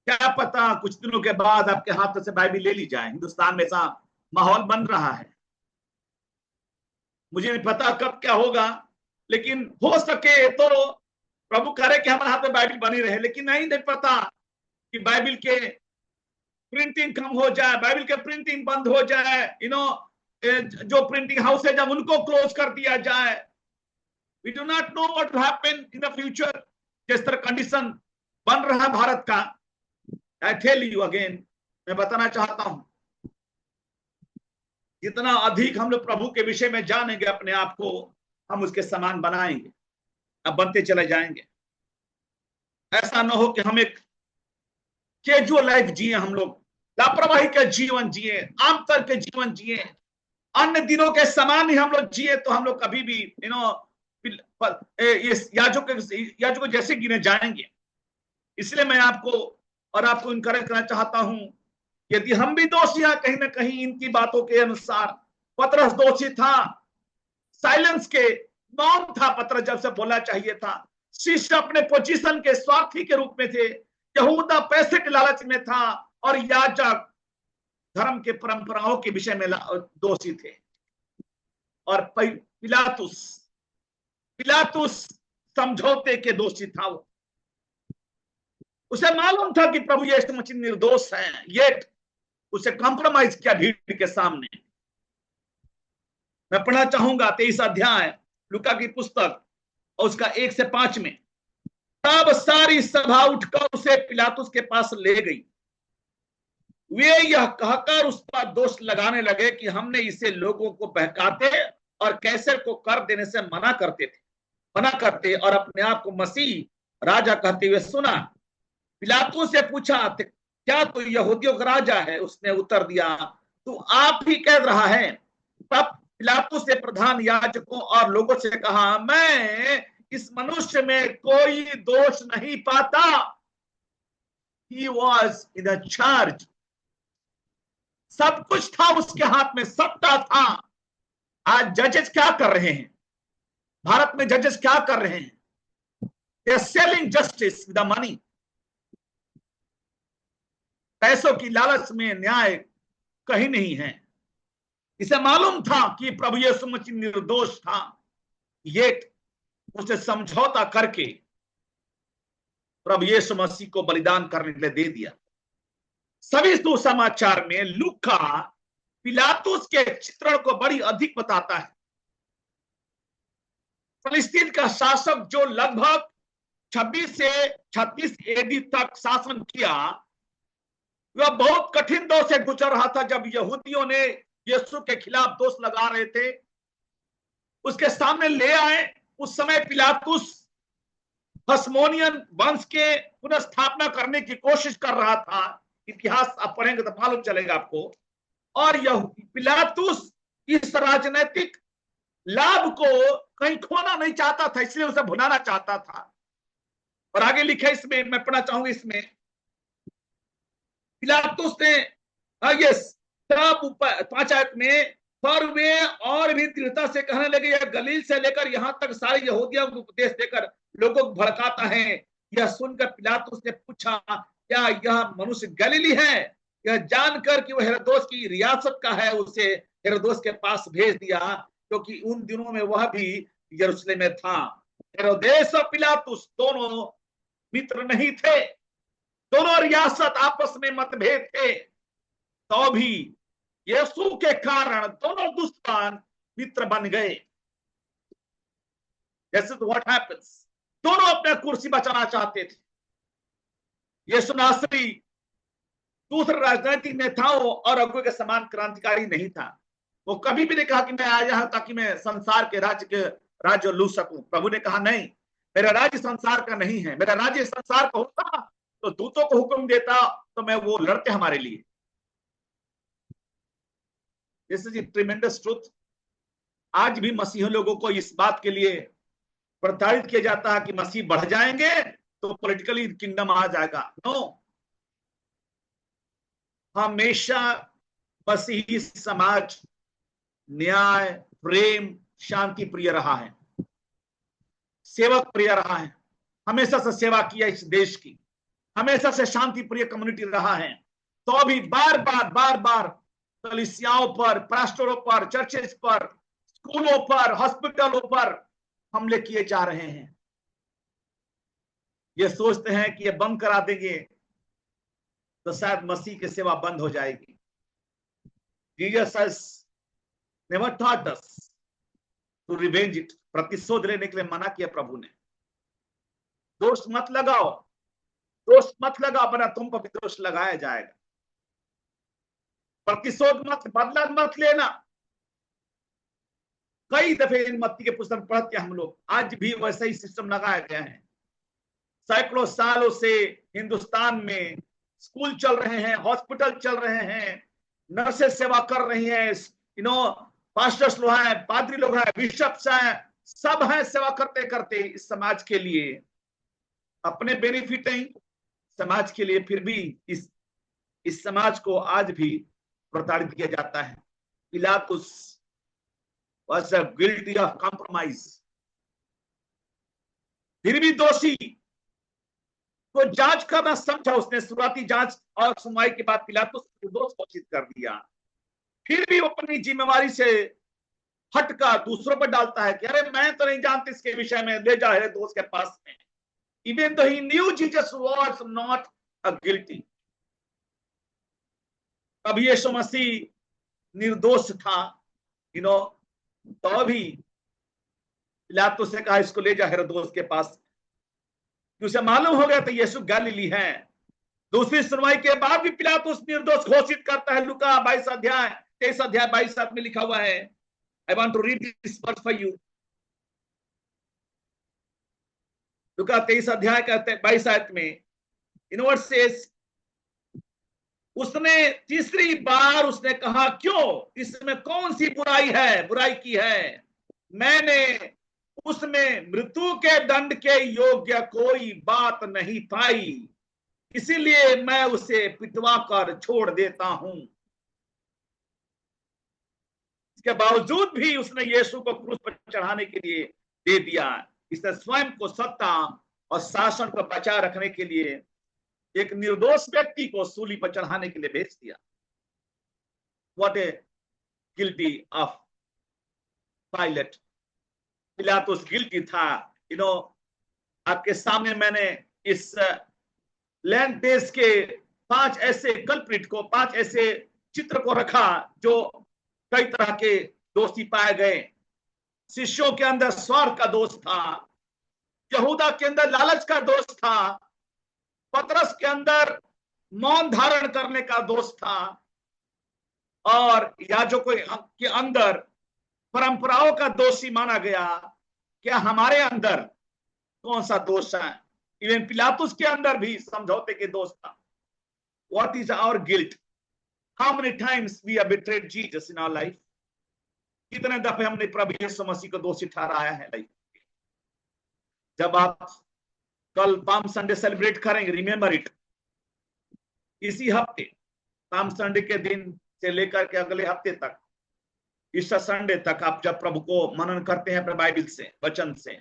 क्या पता कुछ दिनों के बाद आपके हाथ से बाइबिल ले ली जाए। हिंदुस्तान में ऐसा माहौल बन रहा है, मुझे नहीं पता कब क्या होगा, लेकिन हो सके तो प्रभु करे कि हमारे हाथ में बाइबिल बनी रहे। लेकिन नहीं पता कि बाइबिल के प्रिंटिंग कम हो जाए, बाइबिल के प्रिंटिंग बंद हो जाए, जो प्रिंटिंग हाउस है जब उनको क्लोज कर दिया जाए। We do not know what will happen in the future. जिस तरह कंडीशन बन रहा है भारत का, आई टेल यू अगेन, मैं बताना चाहता हूं, जितना अधिक हम लोग प्रभु के विषय में जानेंगे अपने आप को, हम उसके समान बनाएंगे, अब बनते चले जाएंगे। ऐसा ना हो कि हम एक कैजुअल लाइफ जिए, हम लोग लापरवाही का जीवन जिए, आमतौर के जीवन जिए, अन्य दिनों के समान ही हम लोग जिए, तो हम लोग कभी भी याजकों जैसे गिने जाएंगे। इसलिए मैं आपको इनकरेज करना चाहता हूं, यदि हम भी दोषी हैं कहीं ना कहीं इनकी बातों के अनुसार, पतरस दोषी था, साइलेंस के मौन था पतरस, जब से बोलना चाहिए था। शिष्य अपने पोजीशन के स्वार्थी के रूप में थे, यहूदा पैसे के लालच में था, और याजक धर्म के परंपराओं के विषय में दोषी थे। और पिलातुस समझौते के दोषी था। उसे मालूम था कि प्रभु यीशु मसीह निर्दोष है, येट उसे कॉम्प्रोमाइज किया भीड़ के सामने। मैं पढ़ना चाहूंगा 23 अध्याय लूका की पुस्तक और उसका 1 से 5 में। तब सारी सभा उठकर उसे पिलातुस के पास ले गई। वे यह कहकर उस पर दोष लगाने लगे कि हमने इसे लोगों को बहकाते और कैसर को कर देने से मना करते और अपने आप को मसीह राजा कहते हुए सुना। पिलातुस से पूछा, क्या तू यहूदियों का राजा है? उसने उत्तर दिया, तू आप ही कह रहा है। तब पिलातुस ने प्रधान याजकों और लोगों से कहा, मैं इस मनुष्य में कोई दोष नहीं पाता। He was in a charge. सब कुछ था उसके हाथ में, सत्ता था। आज जजेस क्या कर रहे हैं? भारत में जजेस क्या कर रहे हैं? They are selling justice with the money. पैसों की लालच में न्याय कहीं नहीं है। इसे मालूम था कि प्रभु यीशु मसीह निर्दोष था, ये उसे समझौता करके प्रभु यीशु मसीह को बलिदान करने के लिए दे दिया। सभी सुसमाचार में लूका पिलातुस के चित्रण को बड़ी अधिक बताता है। फिलिस्तीन का शासक जो लगभग 26 से 36 एडी तक शासन किया, वह बहुत कठिन दौर से गुजर रहा था। जब यहूदियों ने यीशु के खिलाफ दोष लगा रहे थे, उसके सामने ले आए। उस समय पिलातुस हसमोनियन वंश के पुनर्स्थापना करने की कोशिश कर रहा था। इतिहास आप पढ़ेंगे तो मालूम चलेगा आपको। और यह पिलातुस इस राजनीतिक लाभ को कहीं खोना नहीं चाहता था, इसलिए उसे भुनाना चाहता था। और आगे लिखा इसमें, मैं पढ़ना चाहूंगा इसमें, पिलातुस ने तब 5 आयत में, पर वे और भी दृढ़ता से कहने लगे, यह गलील से लेकर यहां तक सारे यहूदियों को उपदेश देकर लोगों को भड़काता है। यह सुनकर पिलातुस ने पूछा, क्या यह मनुष्य गलीली है? यह जानकर कि वह हेरोदेस की रियासत का है, उसे हेरोदेस के पास भेज दिया, क्योंकि उन दिनों में वह भी यरूशलेम में था। हेरोदेस और पिलातुस दोनों मित्र नहीं थे, दोनों रियासत आपस में मतभेद थे, तो भी यीशु के कारण दोनों दुश्मन मित्र बन गए। This is what happens. दोनों अपने कुर्सी बचाना चाहते थे। यीशु नासरी दूसरे राजनीतिक नेताओं और अगुए के समान क्रांतिकारी नहीं था। वो कभी भी नहीं कहा कि मैं आया हूं ताकि मैं संसार के राज्य लूट सकूं। प्रभु ने कहा, नहीं, मेरा राज्य संसार का नहीं है। मेरा राज्य संसार का होता तो दूतों को हुक्म देता, तो मैं वो लड़ते हमारे लिए। This is tremendous truth. आज भी मसीह लोगों को इस बात के लिए प्रताड़ित किया जाता है कि मसीह बढ़ जाएंगे तो पॉलिटिकली किंगडम आ जाएगा। नो, हमेशा मसीही समाज न्याय, प्रेम, शांति प्रिय रहा है, सेवक प्रिय रहा है, हमेशा से सेवा किया इस देश की, हमेशा से शांति प्रिय कम्युनिटी रहा है, तो भी बार बार कलीसियाओं पर, पास्टरों पर, चर्चेस पर, स्कूलों पर, हॉस्पिटलों पर हमले किए जा रहे हैं। ये सोचते हैं कि ये बंद करा देंगे तो शायद मसीह की सेवा बंद हो जाएगी। Jesus has never taught us to revenge it. प्रतिशोध लेने के लिए मना किया प्रभु ने। दोष मत लगाओ, दोष मत लगाओ, वरना तुम पर भी दोष लगाया जाएगा। प्रतिशोध मत, बदला मत लेना। कई दफे इन मत्ती के पुस्तक पढ़ते हम लोग, आज भी वैसा ही सिस्टम लगाया गया है। सैकड़ों सालों से हिंदुस्तान में स्कूल चल रहे हैं, हॉस्पिटल चल रहे हैं, नर्सेस सेवा कर रही हैं, पास्टर्स लोग हैं, पादरी लोग हैं, बिशप्स हैं, सब हैं सेवा करते करते इस समाज के लिए, अपने बेनिफिट नहीं, समाज के लिए। फिर भी इस समाज को आज भी प्रताड़ित किया जाता है। पिलातुस was guilty of compromise। फिर भी दोषी को जांच करना समझा उसने। शुरुआती जांच और सुनवाई के बाद पिलातुस को दोष घोषित कर दिया। फिर भी वो अपनी जिम्मेवारी से हटकर दूसरों पर डालता है कि अरे मैं तो नहीं जानती इसके विषय में, ले जा दोस्त के पास में। Even though he knew Jesus was not a guilty। अब यीशु मसीह निर्दोष था, तो भी पिलातुस ने कहा इसको ले जा हेरोदेस के पास। उसे मालूम हो गया तो यीशु गलीली है। दूसरी सुनवाई के बाद भी पिलातुस निर्दोष घोषित करता है। लूका 22 अध्याय 22 में लिखा हुआ है। I want to read this verse for you. लूका 23 अध्याय का 22 आयत में इन वर्ड सेज, उसने तीसरी बार उसने कहा, क्यों, इसमें कौन सी बुराई की है? मैंने उसमें मृत्यु के दंड के योग्य कोई बात नहीं पाई, इसीलिए मैं उसे पिटवा कर छोड़ देता हूं। इसके बावजूद भी उसने यीशु को क्रूस पर चढ़ाने के लिए दे दिया। इसने स्वयं को सत्ता और शासन को बचाए रखने के लिए एक निर्दोष व्यक्ति को सूली पर चढ़ाने के लिए भेज दिया। What A guilty of pilot. पिलातुस गिल्टी था। आपके सामने मैंने इस लैंड देश के 5 ऐसे कल्प्रिट को, 5 ऐसे चित्र को रखा जो कई तरह के दोषी पाए गए। शिष्यों के अंदर स्वार्थ का दोष था, यहूदा के अंदर लालच का दोष था, पतरस के अंदर मौन धारण करने का दोष था, और याजकों के अंदर परंपराओं का दोषी माना गया। क्या हमारे अंदर कौन सा दोष है? इवन पिलातुस के अंदर भी समझौते के दोष था। What is our guilt? How many times we have betrayed Jesus in our life? कितने दफे हमने प्रभु यीशु मसीह को दोषी ठहराया है लाइफ। जब आप कल पाम संडे सेलिब्रेट करेंगे, रिमेंबर इट, इसी हफ्ते पाम संडे के दिन से लेकर के अगले हफ्ते तक, ईस्टर संडे तक, आप जब प्रभु को मनन करते हैं अपने बाइबल से, वचन से,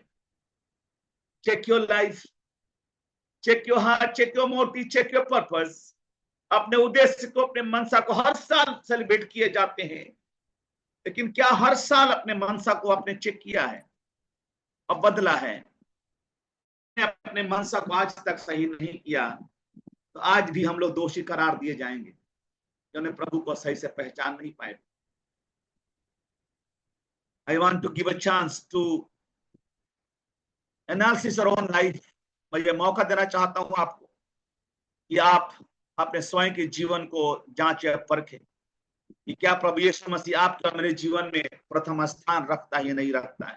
check your life, check your heart, check your motive, check your purpose. अपने उद्देश्य को, अपने मनसा को हर साल सेलिब्रेट किए जाते हैं, लेकिन क्या हर साल अपने मनसा को आपने चेक किया है और बदला है? अपने मनसा को आज तक सही नहीं किया तो आज भी हम लोग दोषी करार दिए जाएंगे, जो प्रभु को सही से पहचान नहीं पाए। I want to give a chance to analysis your own life। मैं ये मौका देना चाहता हूं आपको कि आप अपने स्वयं के जीवन को जांचें, परखें कि क्या प्रभु यीशु मसीह आपका मेरे जीवन में प्रथम स्थान रखता है या नहीं रखता है।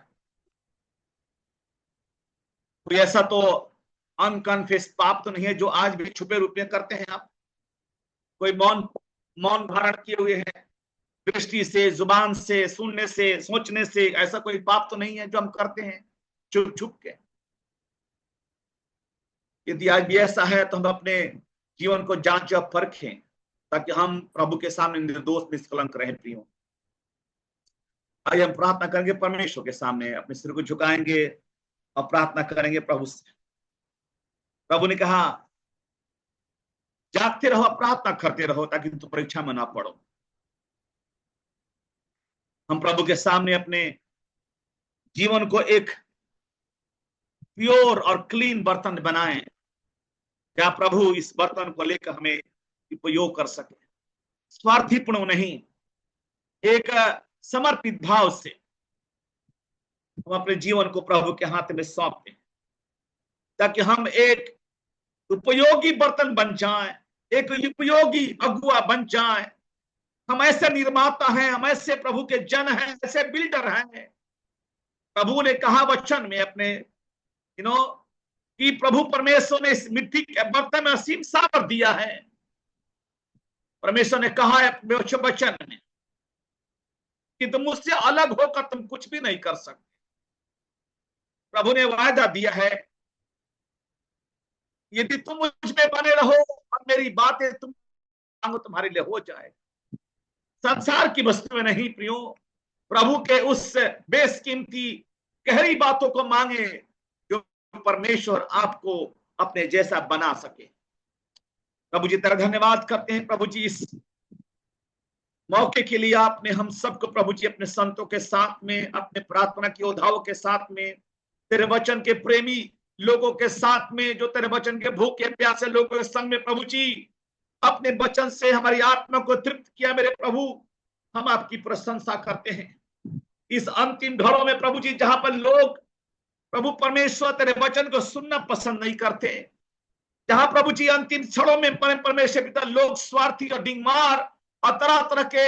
कोई ऐसा तो अनकन्फेस पाप तो नहीं है जो आज भी छुपे रूप में करते हैं आप? कोई मौन धारण किए हुए हैं, दृष्टि से, जुबान से, सुनने से, सोचने से, ऐसा कोई पाप तो नहीं है जो हम करते हैं छुप छुप के? यदि आज भी ऐसा है तो हम अपने जीवन को जांच और परखें ताकि हम प्रभु के सामने निर्दोष निष्कलंक रहे। प्रियो, आइए हम प्रार्थना करेंगे परमेश्वर के सामने, अपने सिर को झुकाएंगे और प्रार्थना करेंगे प्रभु से। प्रभु ने कहा जागते रहो, प्रार्थना करते रहो ताकि तुम परीक्षा में ना पड़ो। हम प्रभु के सामने अपने जीवन को एक प्योर और क्लीन बर्तन बनाएं। क्या प्रभु इस बर्तन को लेकर हमें उपयोग कर सके, स्वार्थीपूर्ण नहीं, एक समर्पित भाव से हम अपने जीवन को प्रभु के हाथ में सौंप दें, ताकि हम एक उपयोगी बर्तन बन जाएं, एक उपयोगी अगुआ बन जाएं। हम ऐसे निर्माता हैं, हम ऐसे प्रभु के जन हैं, ऐसे बिल्डर हैं। प्रभु ने कहा वचन में अपने कि प्रभु परमेश्वर ने इस मिट्टी के बर्तन में असीम सामर्थ दिया है। परमेश्वर ने कहा है अपने वचन में कि तुम मुझसे अलग होकर तुम कुछ भी नहीं कर सकते। प्रभु ने वायदा दिया है, यदि तुम मुझ में बने रहो और मेरी बातें तुम मांगो तुम्हारे लिए हो जाए। संसार की वस्तु में नहीं प्रियो, प्रभु के उस बेशकीमती गहरी बातों को मांगे जो परमेश्वर आपको अपने जैसा बना सके। प्रभु जी तेरा धन्यवाद करते हैं। प्रभु जी इस मौके के लिए आपने हम सबको प्रभु जी अपने संतों के साथ में, अपने प्रार्थना की योद्धाओं के साथ में, तेरे वचन के प्रेमी लोगों के साथ में, जो तेरे वचन के भूखे प्यासे लोगों के संग में प्रभु जी अपने वचन से हमारी आत्मा को तृप्त किया। मेरे प्रभु हम आपकी प्रशंसा करते हैं। इस अंतिम घरों में प्रभु जी जहां पर लोग प्रभु परमेश्वर तेरे वचन को सुनना पसंद नहीं करते, जहां प्रभु जी अंतिम क्षणों में परमेश्वर पिता लोग स्वार्थी और डिंगमार और तरह तरह के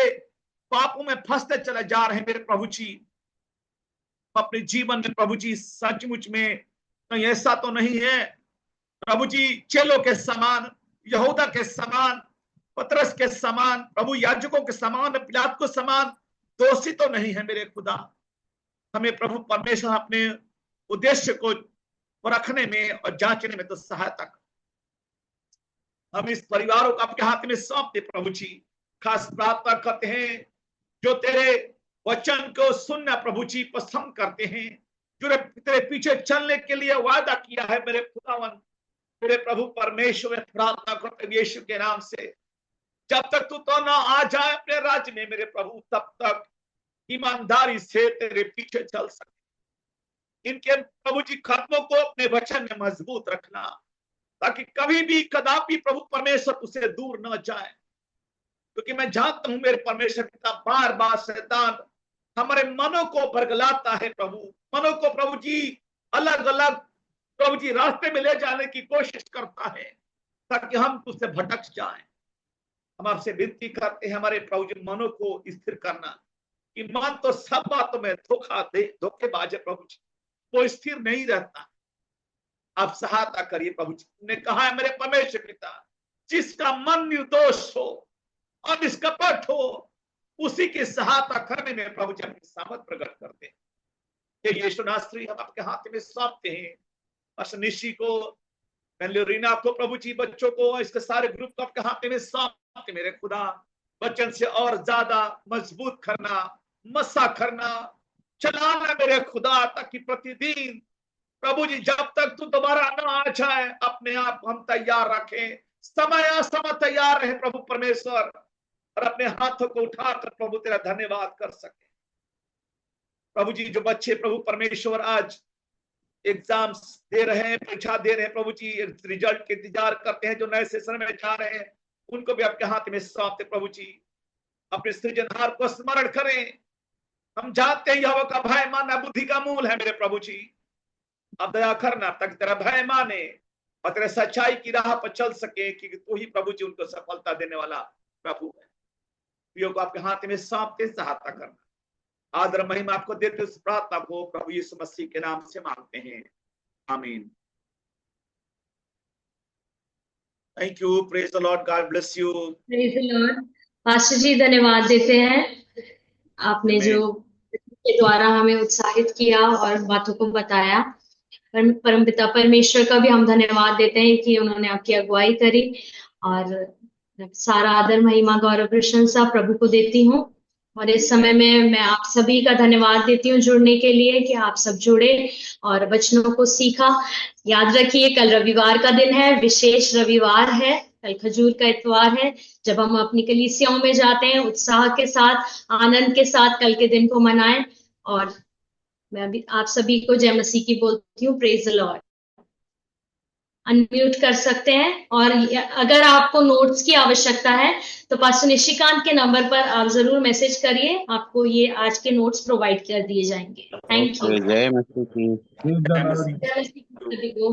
पापों में फंसते चले जा रहे हैं। मेरे प्रभु जी अपने जीवन में प्रभु जी सचमुच में नहीं, ऐसा तो नहीं है प्रभु जी चेलों के समान, यहूदा के समान, पतरस के समान, प्रभु याजकों के समान, पिलात को समान दोषी तो नहीं है। मेरे खुदा हमें प्रभु परमेश्वर अपने उद्देश्य को परखने में और जांचने में तो सहायता कर। हम इस परिवारों को आपके हाथ में सौंपते प्रभु जी। खास प्रार्थना करते हैं जो तेरे वचन को सुनना प्रभु जी पसंद करते हैं, जो तेरे पीछे चलने के लिए वादा किया है। मेरे खुदावन मेरे प्रभु परमेश्वर प्रार्थना करते यीशु के नाम से, जब तक तू तो ना आ जाए अपने राज्य में मेरे प्रभु, तब तक ईमानदारी से तेरे पीछे चल सके। इनके प्रभु जी कदमों को अपने वचन में मजबूत रखना, ताकि कभी भी कदापि प्रभु परमेश्वर उसे दूर न जाए। क्योंकि मैं जानता हूं मेरे परमेश्वर पिता बार बार शैतान हमारे मनों को बरगलाता है प्रभु, मनों को प्रभु जी अलग अलग प्रभु जी रास्ते में ले जाने की कोशिश करता है, ताकि हम तुझसे भटक जाएं। हम आपसे विनती करते हैं हमारे प्रभु जी मनों को स्थिर करना, कि मन तो सब बातों में धोखेबाज है प्रभु जी, वो स्थिर नहीं रहता। आप सहायता करिए प्रभु जी। तुमने कहा है मेरे परमेश्वर पिता, जिसका मन निर्दोष हो और निष्कपट हो उसी की सहायता करने में प्रभु जी अपनी सामर्थ प्रकट करते हैं। ये यीशु नासरी हम आपके हाथ में सौंपते हैं। निशी को, रीना को प्रभु जी, बच्चों को, इसके सारे ग्रुप को आपके हाथ में सौंपते मेरे खुदा। बच्चन से और ज्यादा मजबूत करना, मस्सा करना, चलाना मेरे खुदा, ताकि प्रतिदिन प्रभु जी जब तक तू दोबारा न आ जाए अपने आप हम तैयार रखें, समय समय तैयार रहे प्रभु परमेश्वर, और अपने हाथों को उठाकर प्रभु तेरा धन्यवाद कर सके। प्रभु जी जो बच्चे प्रभु परमेश्वर आज एग्जाम्स दे रहे हैं, परीक्षा दे रहे हैं प्रभु जी, रिजल्ट के इंतजार करते हैं, जो नए सेशन में जा रहे हैं, उनको भी आपके हाथ में सौंपते प्रभु जी। अपने सृजनहार को स्मरण करें। हम जानते हैं यहोवा का भय मानना बुद्धि का मूल है मेरे प्रभु जी। अब दया करना ताकि तेरा भय माने और तेरे सच्चाई की राह पर चल सके, कि तू ही प्रभु जी उनको सफलता देने वाला प्रभु है। प्रियो को आपके हाथ में सौंपते सहायता करना। आदर महिमा आपको देते उस प्रार्थना को प्रभु यीशु मसीह के नाम से मांगते हैं, आमीन। Thank you, praise the Lord, God bless you.
Praise the Lord. Pastor ji धन्यवाद देते हैं, आपने जो के द्वारा हमें उत्साहित किया और बातों को बताया। परमपिता परमेश्वर का भी हम धन्यवाद देते हैं कि उन्होंने आपकी अगुवाई करी, और सारा आदर महिमा गौरव प्रशंसा प्रभु को देती हूँ। और इस समय में मैं आप सभी का धन्यवाद देती हूँ जुड़ने के लिए, कि आप सब जुड़े और वचनों को सीखा। याद रखिए कल रविवार का दिन है, विशेष रविवार है, कल खजूर का इतवार है, जब हम अपनी कलीसियाओं में जाते हैं, उत्साह के साथ, आनंद के साथ कल के दिन को मनाएं। और मैं अभी आप सभी को जय मसीह की बोलती हूँ। Praise the Lord. अनम्यूट कर सकते हैं। और अगर आपको नोट्स की आवश्यकता है तो पास्टर निशिकांत के नंबर पर आप जरूर मैसेज करिए, आपको ये आज के नोट्स प्रोवाइड कर दिए जाएंगे। Thank you.
जय मसीह की।
जय मसीह।
जय मसीह की सभी को।